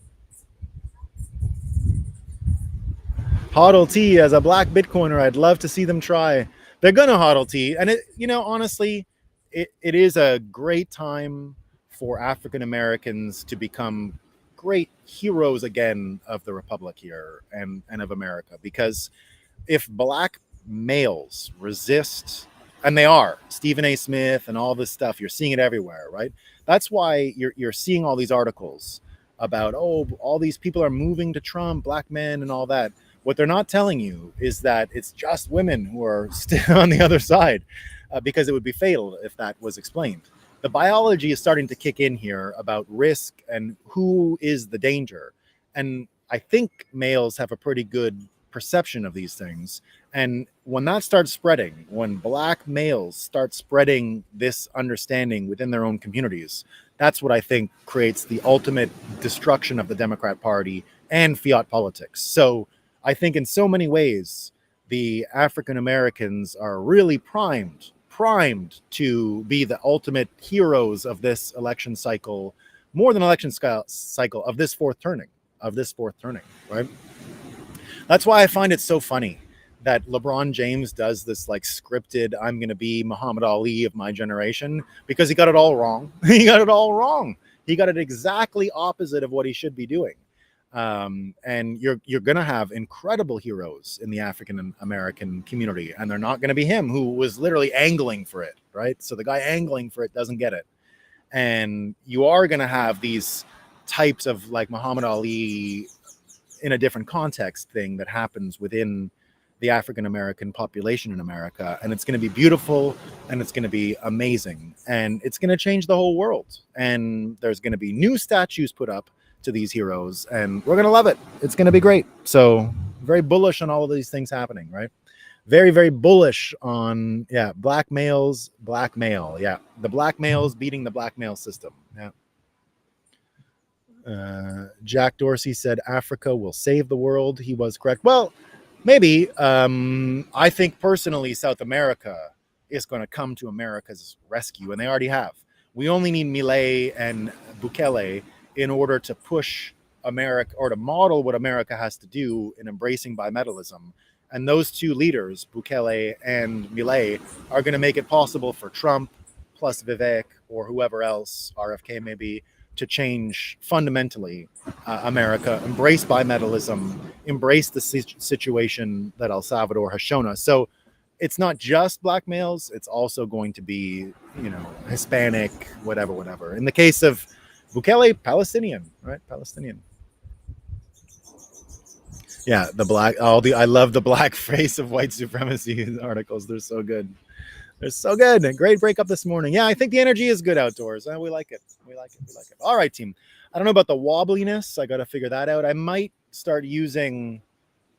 HODL T, as a black Bitcoiner, I'd love to see them try. They're gonna HODL T, and honestly, it is a great time for African Americans to become great heroes again of the Republic here and of America, because if black males resist, and they are, Stephen A. Smith and all this stuff, you're seeing it everywhere, right? That's why you're seeing all these articles about, oh, all these people are moving to Trump, black men and all that. What they're not telling you is that it's just women who are still on the other side, because it would be fatal if that was explained. The biology is starting to kick in here about risk and who is the danger. And I think males have a pretty good perception of these things. And when that starts spreading, when black males start spreading this understanding within their own communities, that's what I think creates the ultimate destruction of the Democrat Party and fiat politics. So I think in so many ways, the African Americans are really primed to be the ultimate heroes of this election cycle, more than election cycle, of this fourth turning, right? That's why I find it so funny that LeBron James does this like scripted, I'm going to be Muhammad Ali of my generation, because he got it all wrong. He got it all wrong. He got it exactly opposite of what he should be doing. And you're going to have incredible heroes in the African American community, and they're not going to be him, who was literally angling for it, right? So the guy angling for it doesn't get it. And you are going to have these types of like Muhammad Ali in a different context thing that happens within the African American population in America. And it's going to be beautiful, and it's going to be amazing, and it's going to change the whole world. And there's going to be new statues put up to these heroes, and we're going to love it. It's going to be great. So very bullish on all of these things happening, right? Very, very bullish on, black males, black male. Yeah. The black males beating the black male system. Yeah. Jack Dorsey said Africa will save the world. He was correct. Well, maybe. I think personally, South America is going to come to America's rescue, and they already have. We only need Milei and Bukele in order to push America, or to model what America has to do in embracing bimetallism. And those two leaders, Bukele and Milei, are going to make it possible for Trump plus Vivek or whoever else, RFK maybe, to change fundamentally America, embrace bimetallism, embrace the situation that El Salvador has shown us. So it's not just black males, it's also going to be, Hispanic, whatever. In the case of Bukele, Palestinian, right? Palestinian. Yeah, I love the black face of white supremacy articles. They're so good. They're so good. Great breakup this morning. Yeah, I think the energy is good outdoors. We like it. We like it. All right, team. I don't know about the wobbliness. I got to figure that out. I might start using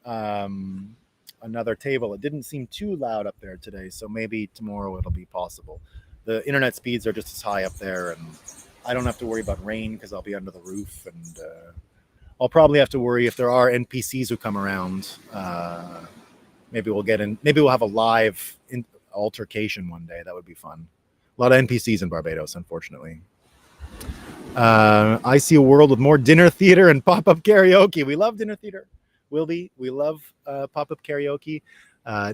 another table. It didn't seem too loud up there today, so maybe tomorrow it'll be possible. The internet speeds are just as high up there, and I don't have to worry about rain because I'll be under the roof, and I'll probably have to worry if there are NPCs who come around. Maybe we'll get in. Maybe we'll have a live altercation one day. That would be fun. A lot of NPCs in Barbados, unfortunately. I see a world with more dinner theater and pop-up karaoke. We love dinner theater. We love pop-up karaoke.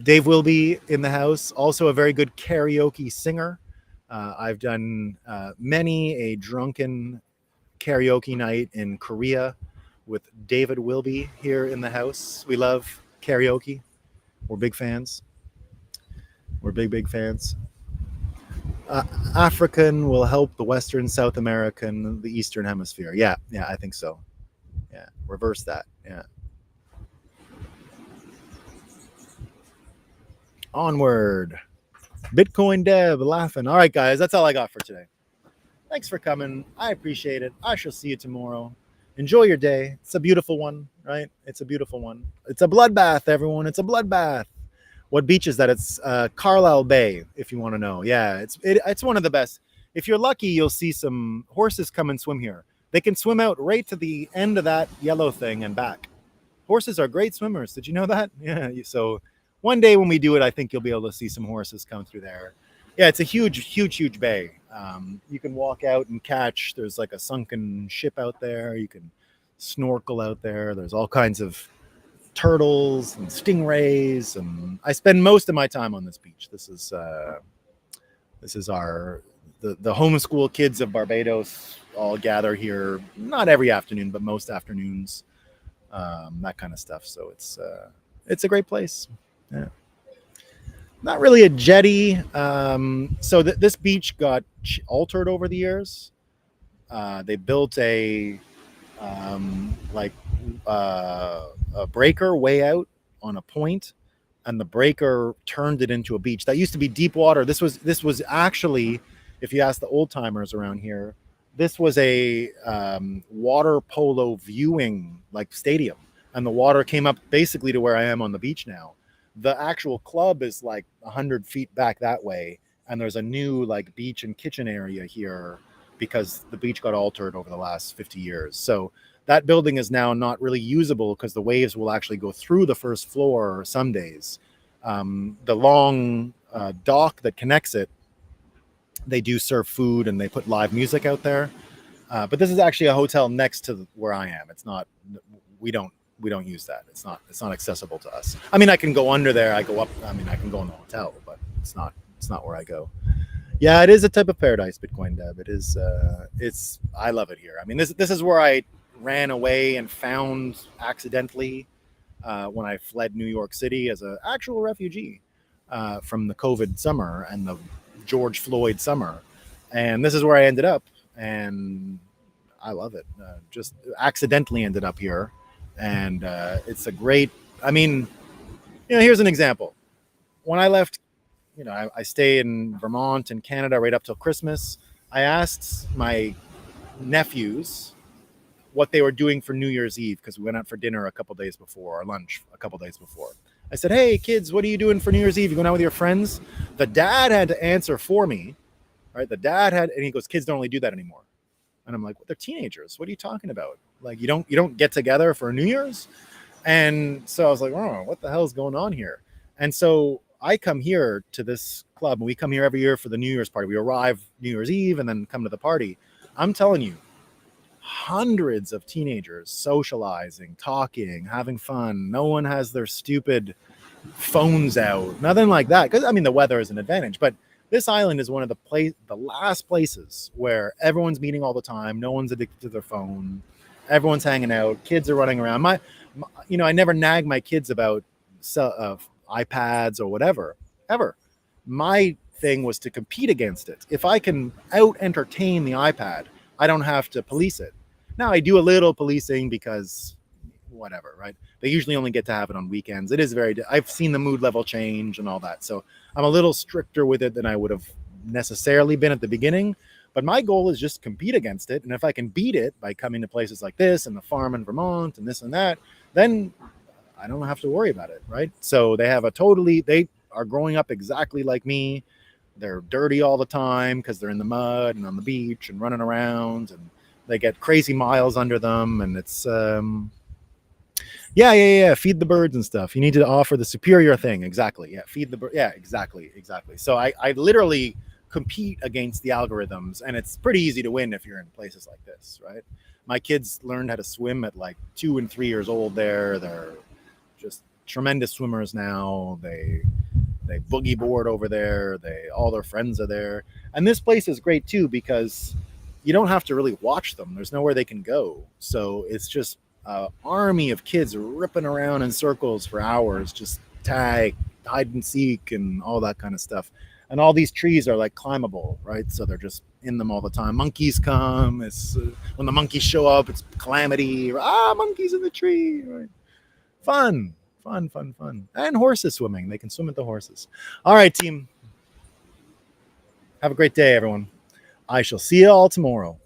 Dave Wilby in the house, also a very good karaoke singer. I've done many a drunken karaoke night in Korea with David Wilby here in the house. We love karaoke. We're big fans. We're big fans. African will help the Western, South American, the Eastern Hemisphere. Yeah, I think so. Yeah, reverse that. Yeah. Onward. Bitcoin Dev laughing. All right, guys, that's all I got for today. Thanks for coming. I appreciate it. I shall see you tomorrow. Enjoy your day. It's a beautiful one, right? It's a beautiful one. It's a bloodbath, everyone. It's a bloodbath. What beach is that? It's Carlisle Bay, if you want to know. Yeah, it's one of the best. If you're lucky, you'll see some horses come and swim here. They can swim out right to the end of that yellow thing and back. Horses are great swimmers. Did you know that? Yeah. So one day when we do it, I think you'll be able to see some horses come through there. Yeah, it's a huge bay. You can walk out and catch. There's like a sunken ship out there. You can snorkel out there. There's all kinds of turtles and stingrays, and I spend most of my time on this beach. This is our the homeschool kids of Barbados all gather here, not every afternoon, but most afternoons, that kind of stuff. So it's a great place. Yeah. Not really a jetty. So this beach got altered over the years. They built a breaker way out on a point, and the breaker turned it into a beach. That used to be deep water. This was actually, if you ask the old timers around here, this was a water polo viewing like stadium, and the water came up basically to where I am on the beach now. The actual club is like 100 feet back that way, and there's a new like beach and kitchen area here because the beach got altered over the last 50 years. So that building is now not really usable because the waves will actually go through the first floor some days. The long dock that connects it, they do serve food and they put live music out there. But this is actually a hotel next to where I am. It's not, we don't use that. It's not accessible to us. I mean, I can go under there. I go up. I mean, I can go in the hotel, but it's not where I go. Yeah, it is a type of paradise, Bitcoin Dev. It is. I love it here. I mean, this is where I ran away and found accidentally when I fled New York City as an actual refugee from the COVID summer and the George Floyd summer, and this is where I ended up, and I love it. Just accidentally ended up here, and it's a great. I mean, here's an example. When I left, I stay in Vermont and Canada right up till Christmas. I asked my nephews what they were doing for New Year's Eve because we went out for dinner a couple days before, or lunch a couple days before. I said, "Hey kids, what are you doing for New Year's Eve? You going out with your friends?" The dad had to answer for me, right? The dad had, and he goes, "Kids don't really do that anymore." And I'm like, "Well, they're teenagers. What are you talking about? Like, you don't get together for New Year's?" And so I was like, "Oh, what the hell is going on here?" And so I come here to this club, and we come here every year for the New Year's party. We arrive New Year's Eve and then come to the party. I'm telling you, hundreds of teenagers socializing, talking, having fun. No one has their stupid phones out, nothing like that. Because I mean, the weather is an advantage, but this island is one of the last places where everyone's meeting all the time. No one's addicted to their phone. Everyone's hanging out. Kids are running around. I never nag my kids about iPads or whatever, ever. My thing was to compete against it. If I can out entertain the iPad, I don't have to police it. Now I do a little policing because whatever, right? They usually only get to have it on weekends. It is I've seen the mood level change and all that. So I'm a little stricter with it than I would have necessarily been at the beginning. But my goal is just compete against it. And if I can beat it by coming to places like this and the farm in Vermont and this and that, then I don't have to worry about it, right? So they are growing up exactly like me. They're dirty all the time because they're in the mud and on the beach and running around, and they get crazy miles under them. And it's, feed the birds and stuff. You need to offer the superior thing. Exactly. Yeah. Feed the bird. Yeah, exactly. So I literally compete against the algorithms, and it's pretty easy to win if you're in places like this, right? My kids learned how to swim at like 2 and 3 years old there. They're just tremendous swimmers now. They boogie board over there. All their friends are there. And this place is great too because you don't have to really watch them. There's nowhere they can go. So it's just an army of kids ripping around in circles for hours, just tag, hide and seek, and all that kind of stuff. And all these trees are like climbable, right? So they're just in them all the time. Monkeys come. It's when the monkeys show up, it's calamity. Monkeys in the tree, right? Fun. And horses swimming. They can swim with the horses. All right, team. Have a great day, everyone. I shall see you all tomorrow.